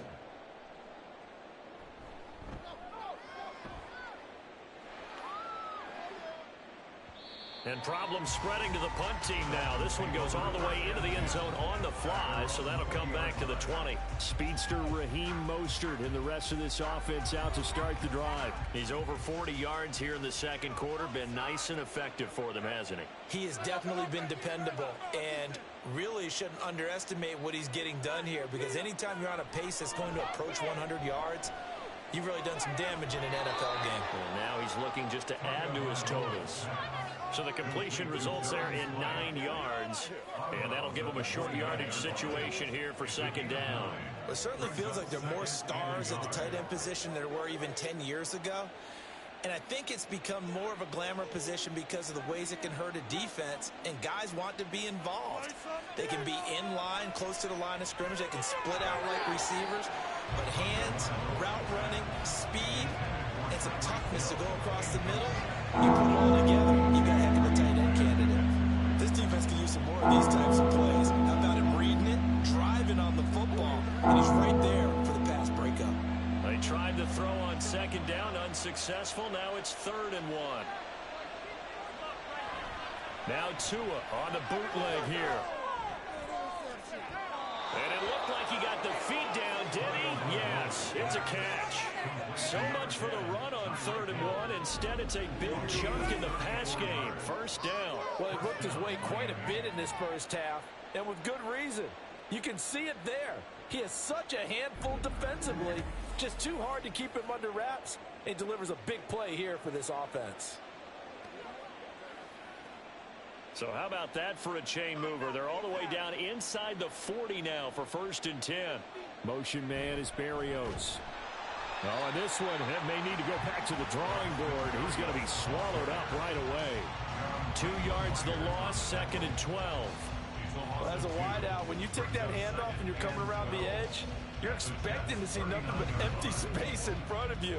And problems spreading to the punt team now. This one goes all the way into the end zone on the fly, so that'll come back to the 20. Speedster Raheem Mostert and the rest of this offense out to start the drive. He's over 40 yards here in the second quarter. Been nice and effective for them, hasn't he? He has definitely been dependable, and really shouldn't underestimate what he's getting done here, because anytime you're on a pace that's going to approach 100 yards, you've really done some damage in an NFL game. And now he's looking just to add to his totals. So the completion results there in 9 yards, and that'll give him a short yardage situation here for 2nd down. It certainly feels like there are more stars at the tight end position than there were even 10 years ago. And I think it's become more of a glamour position because of the ways it can hurt a defense, and guys want to be involved. They can be in line, close to the line of scrimmage. They can split out like receivers. But hands, route running, speed, and some toughness to go across the middle, you put it all together, you got a heck of a tight end candidate. This defense can use some more of these types of plays. How about him reading it, driving on the football, and he's right there for the pass breakup. They tried to throw on 2nd down, unsuccessful. Now it's 3rd and 1. Now Tua on the bootleg here. And it looked like he got the feet down, did he? Yes, it's a catch. So much for the run on 3rd and 1. Instead, it's a big chunk in the pass game. 1st down. Well, he worked his way quite a bit in this first half, and with good reason. You can see it there. He has such a handful defensively. Just too hard to keep him under wraps. He delivers a big play here for this offense. So how about that for a chain mover? They're all the way down inside the 40 now for 1st and 10. Motion man is Berrios. Oh, and this one may need to go back to the drawing board. He's going to be swallowed up right away. 2 yards the loss, 2nd and 12. Well, as a wideout, when you take that handoff and you're coming around the edge, you're expecting to see nothing but empty space in front of you.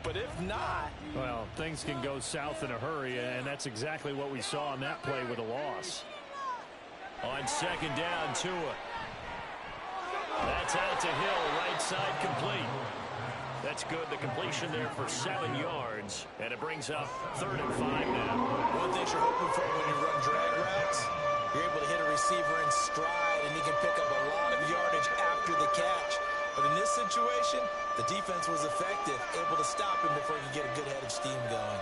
But if not... Well, things can go south in a hurry, and that's exactly what we saw on that play with a loss. On 2nd down, Tua. That's out to Hill, right side complete. That's good. The completion there for 7 yards, and it brings up 3rd and 5 now. One thing you're hoping for when you run drag routes, you're able to hit a receiver in stride, and he can pick up a lot of yardage after the catch. But in this situation, the defense was effective, able to stop him before he could get a good head of steam going.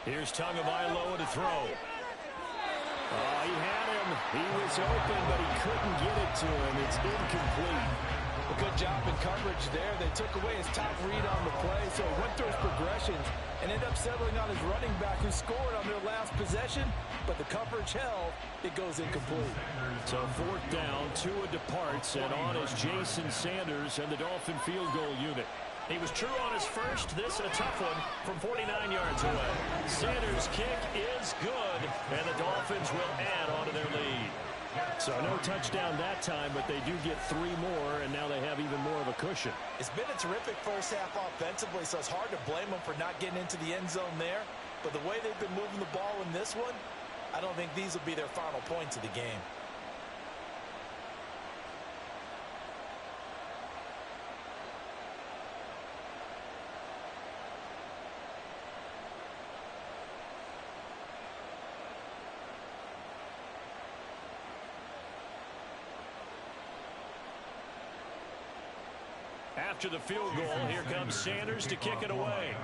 Here's Tagovailoa to throw. He had him. He was open, but he couldn't get it to him. It's incomplete. A good job in coverage there. They took away his top read on the play, so he went through his progressions and ended up settling on his running back who scored on their last possession, but the coverage held. It goes incomplete. So 4th down, Tua departs, and on is Jason Sanders and the Dolphin field goal unit. He was true on his first. This a tough one from 49 yards away. Sanders' kick is good, and the Dolphins will add on to their lead. So no touchdown that time, but they do get 3 more, and now they have even more of a cushion. It's been a terrific first half offensively, so it's hard to blame them for not getting into the end zone there. But the way they've been moving the ball in this one, I don't think these will be their final points of the game. After the field goal, here comes Sanders to kick it away.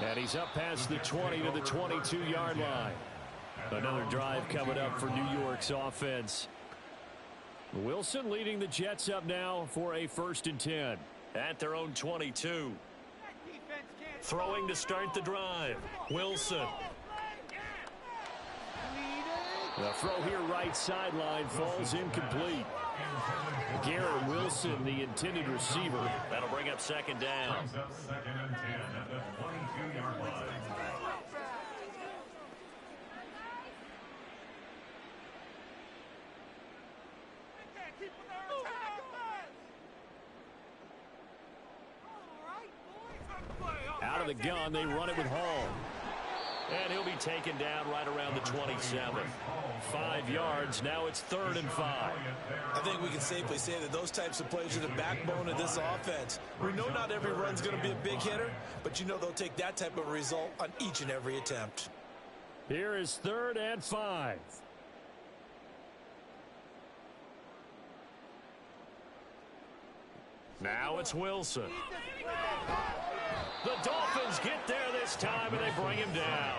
And he's up past the 20 to the 22-yard line. Another drive coming up for New York's offense. Wilson leading the Jets up now for a 1st and 10 at their own 22. Throwing to start the drive. Wilson. The throw here right sideline falls incomplete. Garrett Wilson, the intended receiver. That'll bring up 2nd down. Brings up 2nd and 10 at the 22-yard line. Out of the gun, they run it with Hall. And he'll be taken down right around the 27. 5 yards. Now it's 3rd and 5. I think we can safely say that those types of plays are the backbone of this offense. We know not every run's going to be a big hitter, but you know they'll take that type of result on each and every attempt. Here is 3rd and 5. Now it's Wilson. The Dolphins get there this time, and they bring him down.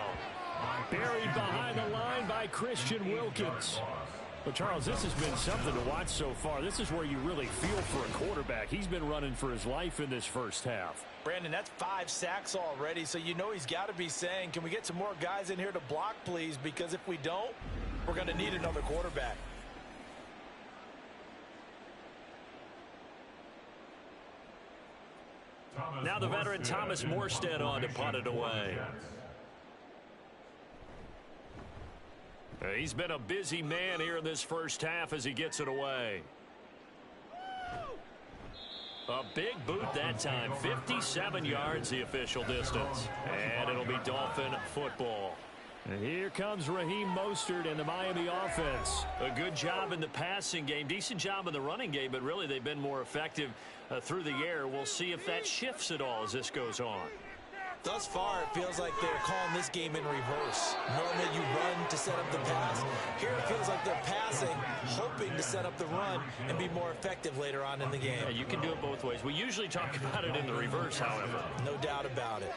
Buried behind the line by Christian Wilkins. Well, Charles, this has been something to watch so far. This is where you really feel for a quarterback. He's been running for his life in this first half. Brandon, that's 5 sacks already, so you know he's got to be saying, can we get some more guys in here to block, please? Because if we don't, we're going to need another quarterback. Now the veteran Thomas Morstead on to punt it away. He's been a busy man here in this first half as he gets it away. A big boot that time. 57 yards the official distance. And it'll be Dolphin football. And here comes Raheem Mostert and the Miami offense. A good job in the passing game. Decent job in the running game, but really they've been more effective through the air. We'll see if that shifts at all as this goes on. Thus far, it feels like they're calling this game in reverse. Normally you run to set up the pass. Here it feels like they're passing, hoping to set up the run and be more effective later on in the game. Yeah, you can do it both ways. We usually talk about it in the reverse, however. No doubt about it.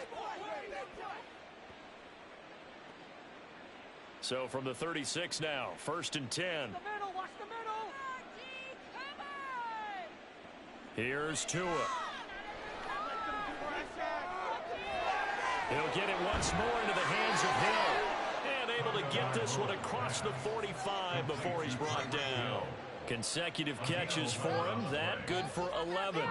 So from the 36 now, 1st and 10. Watch the middle. Here's Tua. He'll get it once more into the hands of Hill. And able to get this one across the 45 before he's brought down. Consecutive catches for him. That good for 11.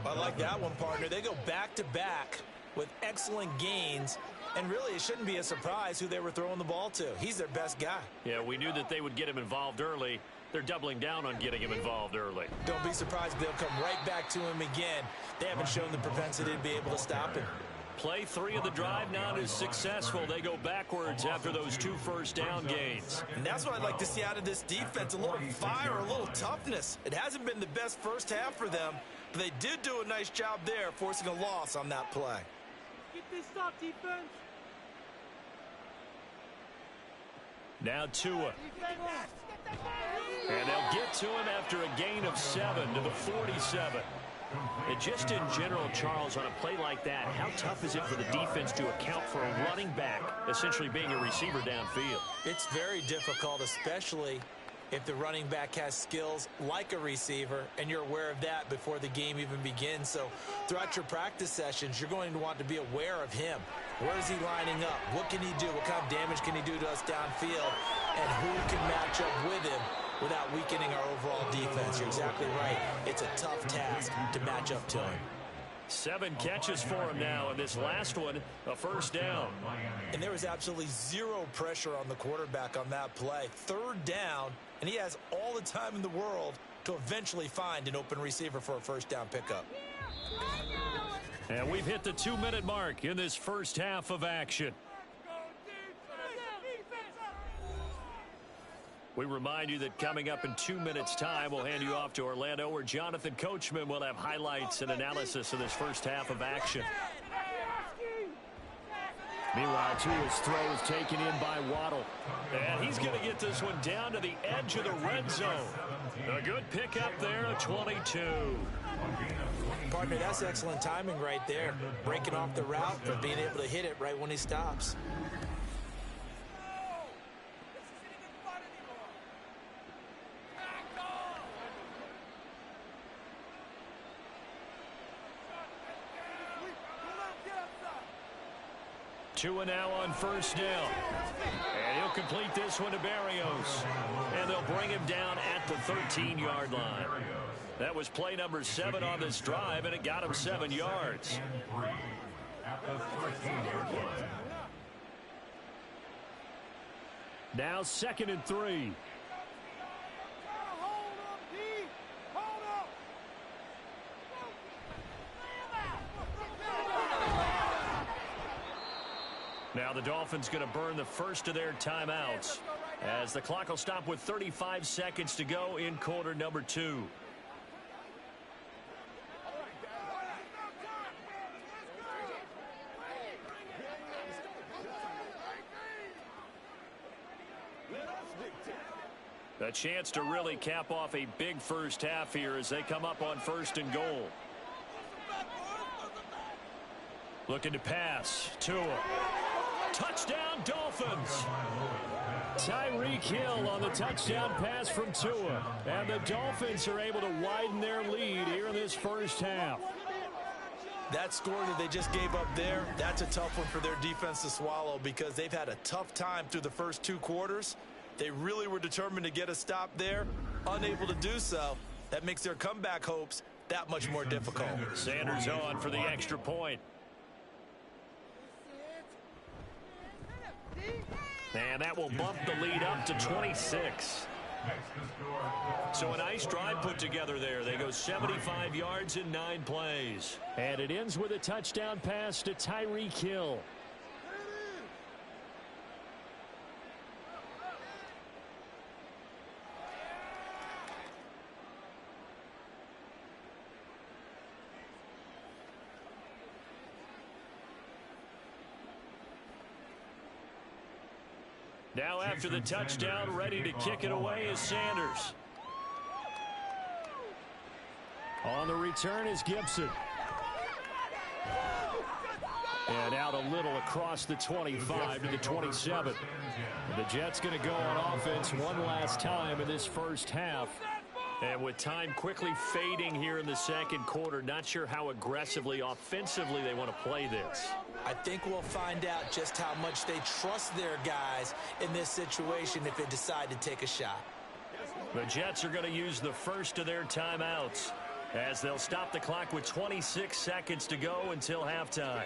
I like that one, partner. They go back-to-back with excellent gains. And really, it shouldn't be a surprise who they were throwing the ball to. He's their best guy. Yeah, we knew that they would get him involved early. They're doubling down on getting him involved early. Don't be surprised if they'll come right back to him again. They haven't shown the propensity to be able to stop him. Play 3 of the drive not as successful. They go backwards after those 2 first-down gains. And that's what I'd like to see out of this defense, a little fire, a little toughness. It hasn't been the best first half for them, but they did do a nice job there, forcing a loss on that play. Get this stop, defense. Now Tua. And they'll get to him after a gain of 7 to the 47. And just in general, Charles, on a play like that, how tough is it for the defense to account for a running back essentially being a receiver downfield? It's very difficult, especially if the running back has skills like a receiver, and you're aware of that before the game even begins. So throughout your practice sessions, you're going to want to be aware of him. Where is he lining up? What can he do? What kind of damage can he do to us downfield? And who can match up with him without weakening our overall defense? You're exactly right. It's a tough task to match up to him. 7 catches for him now, and this last one, a first down. And there was absolutely zero pressure on the quarterback on that play. 3rd down, and he has all the time in the world to eventually find an open receiver for a first down pickup. And we've hit the 2-minute mark in this first half of action. We remind you that coming up in 2 minutes' time, we'll hand you off to Orlando, where Jonathan Coachman will have highlights and analysis of this first half of action. Meanwhile, Tua's throw is taken in by Waddle. And he's going to get this one down to the edge of the red zone. A good pickup there, a 22. Partner, that's excellent timing right there. Breaking off the route, but being able to hit it right when he stops. Tua now on first down. And he'll complete this one to Berrios. And they'll bring him down at the 13-yard line. That was play number 7 on this drive, and it got him 7 yards. Now 2nd and 3. Now the Dolphins going to burn the first of their timeouts as the clock will stop with 35 seconds to go in quarter number 2. A chance to really cap off a big first half here as they come up on 1st and goal. Looking to pass. Tua. Touchdown, Dolphins. Tyreek Hill on the touchdown pass from Tua. And the Dolphins are able to widen their lead here in this first half. That score that they just gave up there, that's a tough one for their defense to swallow because they've had a tough time through the first 2 quarters. They really were determined to get a stop there, unable to do so. That makes their comeback hopes that much more difficult. Sanders on for the extra point. And that will bump the lead up to 26. So a nice drive put together there. They go 75 yards in 9 plays. And it ends with a touchdown pass to Tyreek Hill. Now after the touchdown, ready to kick it away is Sanders. On the return is Gibson. And out a little across the 25 to the 27. The Jets going to go on offense one last time in this first half. And with time quickly fading here in the second quarter, not sure how aggressively, offensively they want to play this. I think we'll find out just how much they trust their guys in this situation if they decide to take a shot. The Jets are going to use the first of their timeouts as they'll stop the clock with 26 seconds to go until halftime.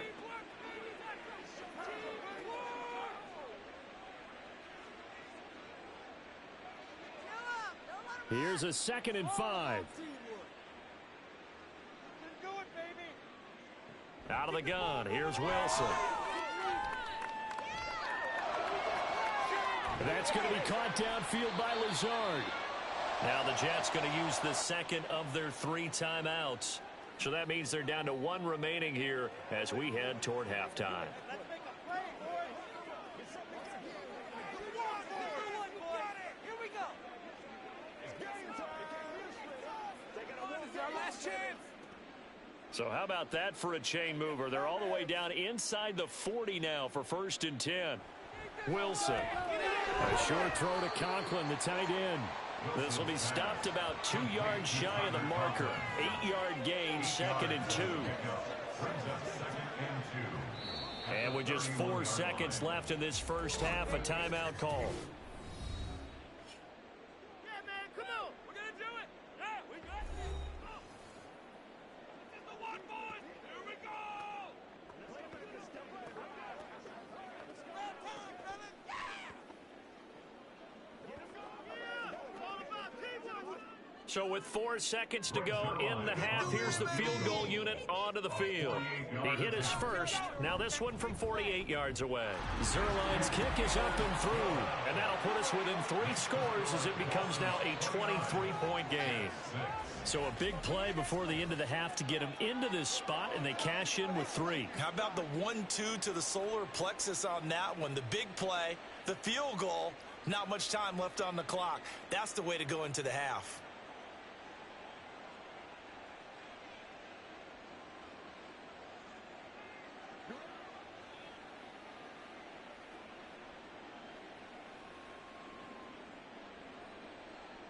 Here's a 2nd and 5. Out of the gun, here's Wilson. That's going to be caught downfield by Lazard. Now the Jets going to use the second of their 3 timeouts. So that means they're down to 1 remaining here as we head toward halftime. So how about that for a chain mover? They're all the way down inside the 40 now for 1st and 10. Wilson. A short throw to Conklin, the tight end. This will be stopped about 2 yards shy of the marker. 8-yard gain, 2nd and 2. And with just 4 seconds left in this first half, a timeout call. Yeah, man, come on. We're going to do it. Yeah, we got this. This is the one, boys. Here we go. So with 4 seconds to go in the half, here's the field goal unit onto the field. He hit his first. Now this one from 48 yards away. Zuerlein's kick is up and through. And that'll put us within 3 scores as it becomes now a 23-point game. So a big play before the end of the half to get them into this spot, and they cash in with 3. How about the 1-2 to the solar plexus on that one? The big play, the field goal, not much time left on the clock. That's the way to go into the half.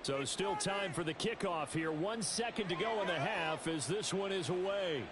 So still time for the kickoff here. 1 second to go in the half as this one is away.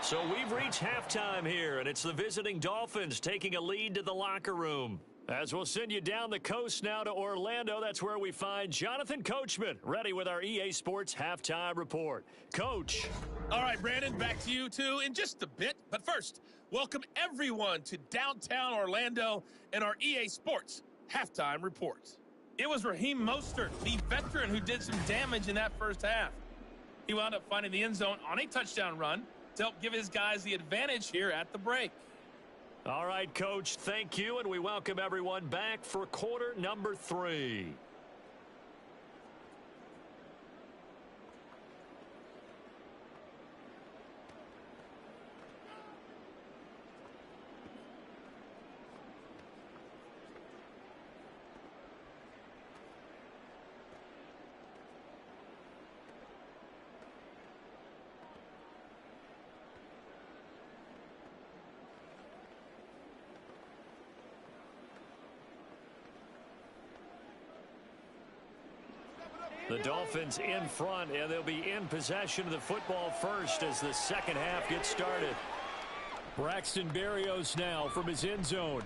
So we've reached halftime here, and it's the visiting Dolphins taking a lead to the locker room. As we'll send you down the coast now to Orlando, that's where we find Jonathan Coachman, ready with our EA Sports Halftime Report. Coach. All right, Brandon, back to you two in just a bit. But first, welcome everyone to downtown Orlando and our EA Sports Halftime Report. It was Raheem Mostert, the veteran, who did some damage in that first half. He wound up finding the end zone on a touchdown run to help give his guys the advantage here at the break. All right, Coach, thank you, and we welcome everyone back for quarter number 3. The Dolphins in front, and they'll be in possession of the football first as the second half gets started. Braxton Berrios now from his end zone.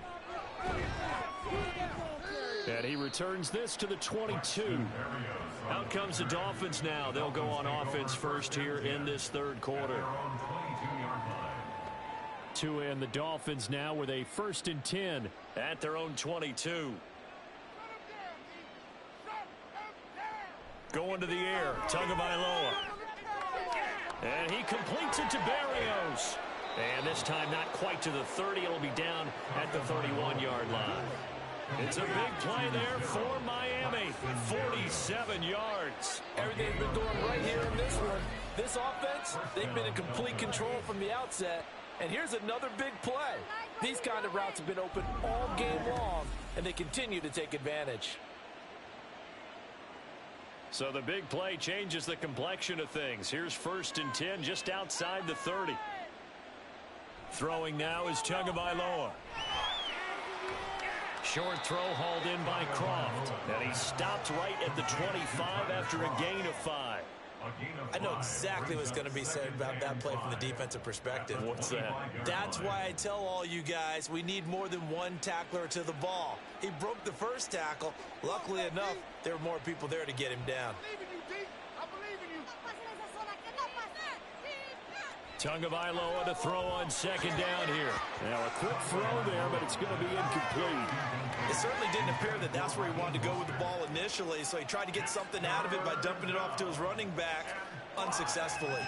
And he returns this to the 22. Out comes the Dolphins now. They'll go on offense first here in this third quarter. And the Dolphins now with a 1st and 10 at their own 22. Going to the air, Tagovailoa. And he completes it to Berrios. And this time not quite to the 30. It'll be down at the 31-yard line. It's a big play there for Miami. 47 yards. Everything's been going right here in this one. This offense, they've been in complete control from the outset. And here's another big play. These kind of routes have been open all game long, and they continue to take advantage. So the big play changes the complexion of things. Here's 1st and 10 just outside the 30. Throwing now is Tagovailoa. Short throw hauled in by Croft. And he stopped right at the 25 after a gain of 5. I know exactly what's going to be said about that play from the defensive perspective. What's that? That's why I tell all you guys we need more than one tackler to the ball. He broke the first tackle. Luckily enough, there were more people there to get him down. Tagovailoa to throw on 2nd down here. Now a quick throw there, but it's going to be incomplete. It certainly didn't appear that that's where he wanted to go with the ball initially, so he tried to get something out of it by dumping it off to his running back unsuccessfully.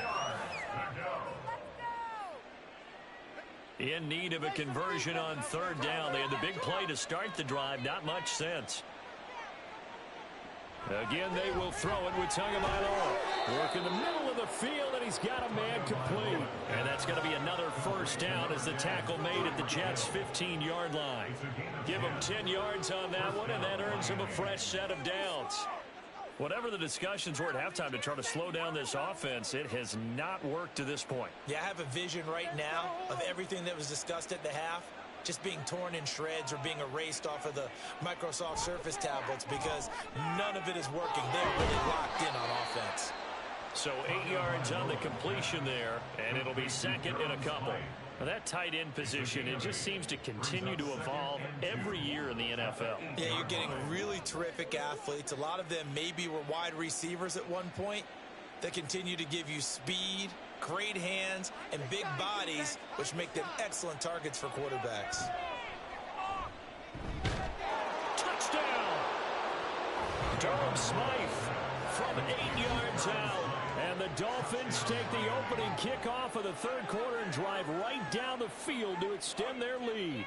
In need of a conversion on 3rd down. They had the big play to start the drive. Not much sense. Again, they will throw it with Tagovailoa. Work in the middle of the field, and he's got a man complete. And that's going to be another first down as the tackle made at the Jets' 15-yard line. Give him 10 yards on that one, and that earns him a fresh set of downs. Whatever the discussions were at halftime to try to slow down this offense, it has not worked to this point. Yeah, I have a vision right now of everything that was discussed at the half just being torn in shreds or being erased off of the Microsoft Surface tablets because none of it is working. They're really locked in on offense. So 8 yards on the completion there, and it'll be second and a couple. Now that tight end position, it just seems to continue to evolve every year in the NFL. Yeah, you're getting really terrific athletes. A lot of them maybe were wide receivers at one point that continue to give you speed, great hands, and big bodies, which make them excellent targets for quarterbacks. Touchdown! Durham Smythe from 8 yards out. And the Dolphins take the opening kickoff of the third quarter and drive right down the field to extend their lead.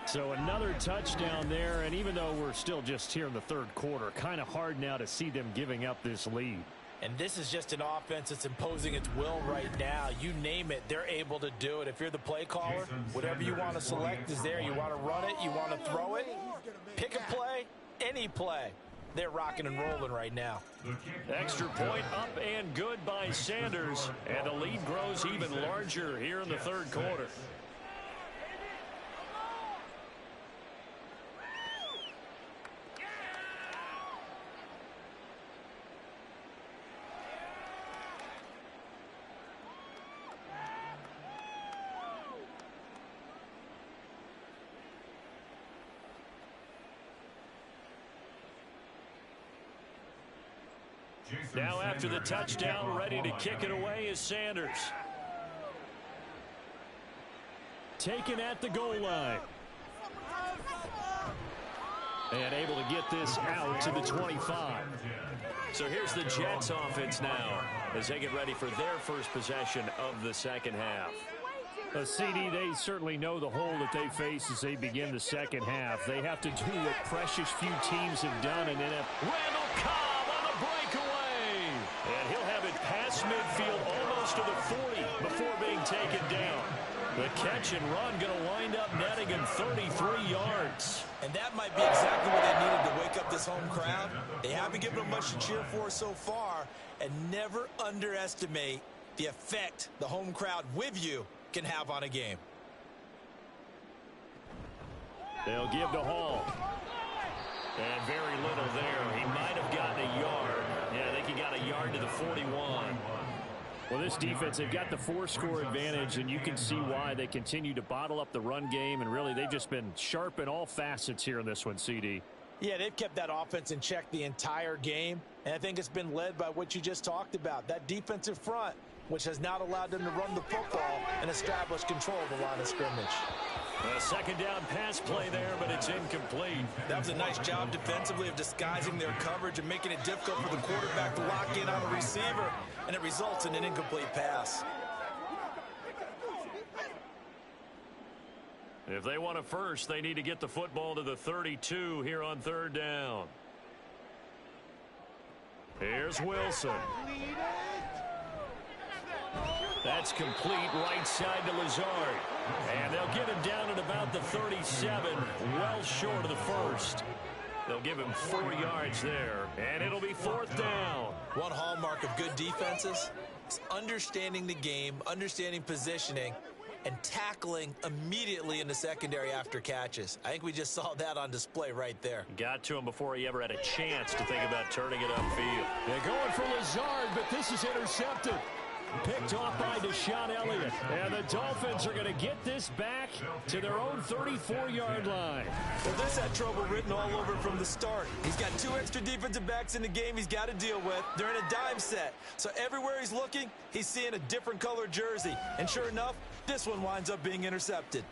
So another touchdown there, and even though we're still just here in the third quarter, kind of hard now to see them giving up this lead. And this is just an offense that's imposing its will right now. You name it, they're able to do it. If you're the play caller, whatever you want to select is there. You want to run it, you want to throw it, pick a play, any play. They're rocking and rolling right now. Extra point up and good by Sanders. And the lead grows even larger here in the third quarter. Now after the touchdown, ready to kick it away is Sanders. Taken at the goal line. And able to get this out to the 25. So here's the Jets offense now as they get ready for their first possession of the second half. CD, they certainly know the hole that they face as they begin the second half. They have to do what precious few teams have done. And then Randall Cobb on the breakaway. And he'll have it past midfield almost to the 40 before being taken down. The catch and run going to wind up netting him 33 yards. And that might be exactly what they needed to wake up this home crowd. They haven't given them much to cheer for so far. And never underestimate the effect the home crowd with you can have on a game. They'll give to Hall. And very little there. He might have gotten a yard. Yeah, I think he got a yard to the 41. Well, this defense, they've got the 4-score advantage, and you can see why they continue to bottle up the run game, and really they've just been sharp in all facets here in this one, CD. Yeah, they've kept that offense in check the entire game, and I think it's been led by what you just talked about, that defensive front, which has not allowed them to run the football and establish control of the line of scrimmage. A second down pass play there, but it's incomplete. That was a nice job defensively of disguising their coverage and making it difficult for the quarterback to lock in on a receiver, and it results in an incomplete pass. If they want a first, they need to get the football to the 32 here on third down. Here's Wilson. That's complete right side to Lazard. And they'll get him down at about the 37, well short of the first. They'll give him 4 yards there, and it'll be fourth down. One hallmark of good defenses is understanding the game, understanding positioning, and tackling immediately in the secondary after catches. I think we just saw that on display right there. Got to him before he ever had a chance to think about turning it upfield. They're going for Lazard, but this is intercepted. Picked off by Deshaun Elliott. And the Dolphins are going to get this back to their own 34-yard line. Well, this had trouble written all over from the start. He's got 2 extra defensive backs in the game he's got to deal with. They're in a dime set. So everywhere he's looking, he's seeing a different color jersey. And sure enough, this one winds up being intercepted.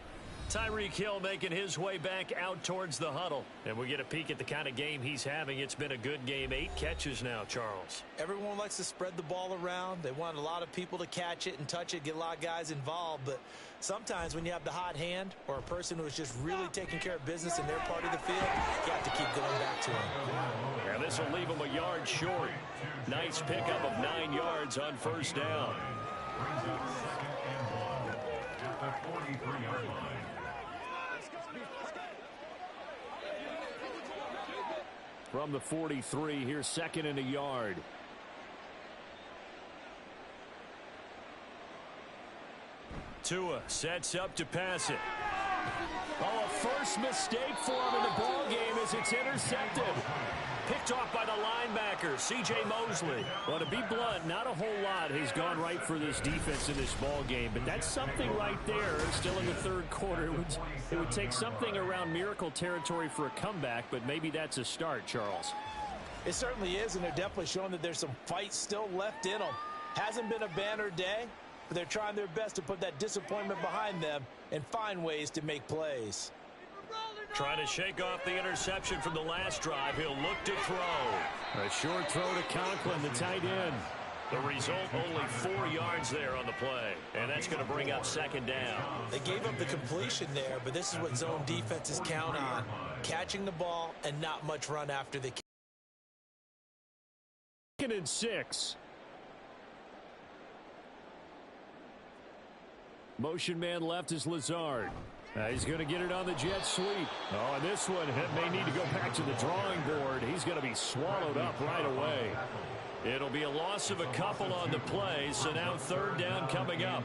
Tyreek Hill making his way back out towards the huddle. And we get a peek at the kind of game he's having. It's been a good game. 8 catches now, Charles. Everyone likes to spread the ball around. They want a lot of people to catch it and touch it, get a lot of guys involved. But sometimes when you have the hot hand or a person who is just really taking care of business in their part of the field, you have to keep going back to them. And this will leave him a yard short. Nice pickup of 9 yards on first down. Brings up second and 1 at the 43-yard line. From the 43, here's second and a yard. Tua sets up to pass it. Oh, a first mistake for him in the ball game as it's intercepted. Picked off by the linebacker, C.J. Mosley. Well, to be blunt, not a whole lot has gone right for this defense in this ball game, but that's something right there. Still in the third quarter, it would take something around miracle territory for a comeback, but maybe that's a start, Charles. It certainly is, and they're definitely showing that there's some fight still left in them. Hasn't been a banner day, but they're trying their best to put that disappointment behind them and find ways to make plays. Trying to shake off the interception from the last drive. He'll look to throw. A short throw to Conklin, the tight end. The result, only 4 yards there on the play. And that's going to bring up second down. They gave up the completion there, but this is what zone defenses count on. Catching the ball and not much run after the catch. Second and 6. Motion man left is Lazard. He's going to get it on the jet sweep. Oh, and this one may need to go back to the drawing board. He's going to be swallowed up right away. It'll be a loss of a couple on the play, so now third down coming up.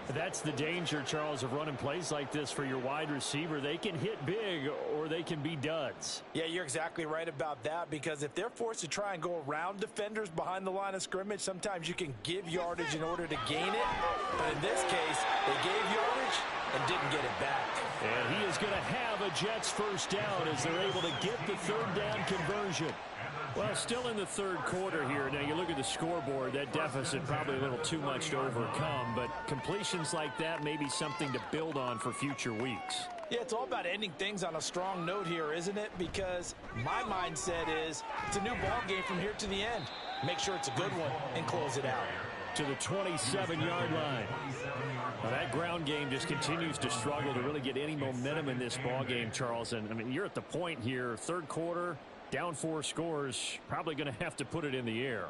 That's the danger, Charles, of running plays like this for your wide receiver. They can hit big or they can be duds. Yeah, you're exactly right about that, because if they're forced to try and go around defenders behind the line of scrimmage, sometimes you can give yardage in order to gain it. But in this case, they gave yardage and didn't get it back. And he is going to have a Jets first down as they're able to get the third down conversion. Well, still in the third quarter here. Now, you look at the scoreboard, that deficit probably a little too much to overcome, but completions like that may be something to build on for future weeks. Yeah, it's all about ending things on a strong note here, isn't it? Because my mindset is it's a new ball game from here to the end. Make sure it's a good one and close it out. To the 27-yard line. Well, that ground game just continues to struggle to really get any momentum in this ball game, Charles. And, I mean, you're at the point here, third quarter, down 4 scores, probably going to have to put it in the air.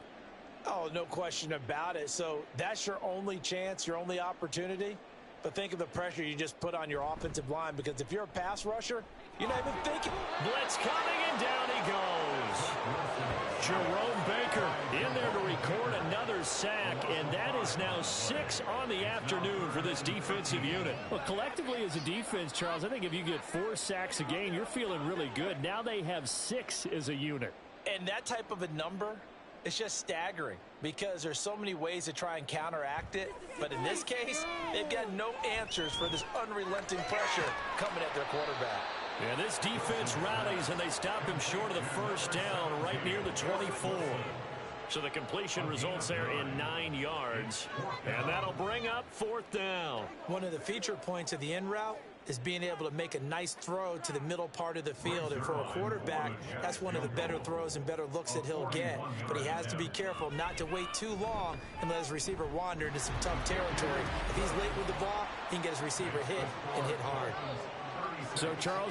Oh, no question about it. So that's your only chance, your only opportunity. But think of the pressure you just put on your offensive line, because if you're a pass rusher, you're not even thinking. Blitz coming, and down he goes. Jerome Baker in there to record another sack, and that is now 6 on the afternoon for this defensive unit. Well, collectively as a defense, Charles, I think if you get 4 sacks a game, you're feeling really good. Now they have 6 as a unit. And that type of a number, it's just staggering, because there's so many ways to try and counteract it. But in this case, they've got no answers for this unrelenting pressure coming at their quarterback. And this defense rallies, and they stop him short of the first down right near the 24. So the completion results there in 9 yards. And that'll bring up fourth down. One of the feature points of the in route is being able to make a nice throw to the middle part of the field. And for a quarterback, that's one of the better throws and better looks that he'll get. But he has to be careful not to wait too long and let his receiver wander into some tough territory. If he's late with the ball, he can get his receiver hit and hit hard. So, Charles,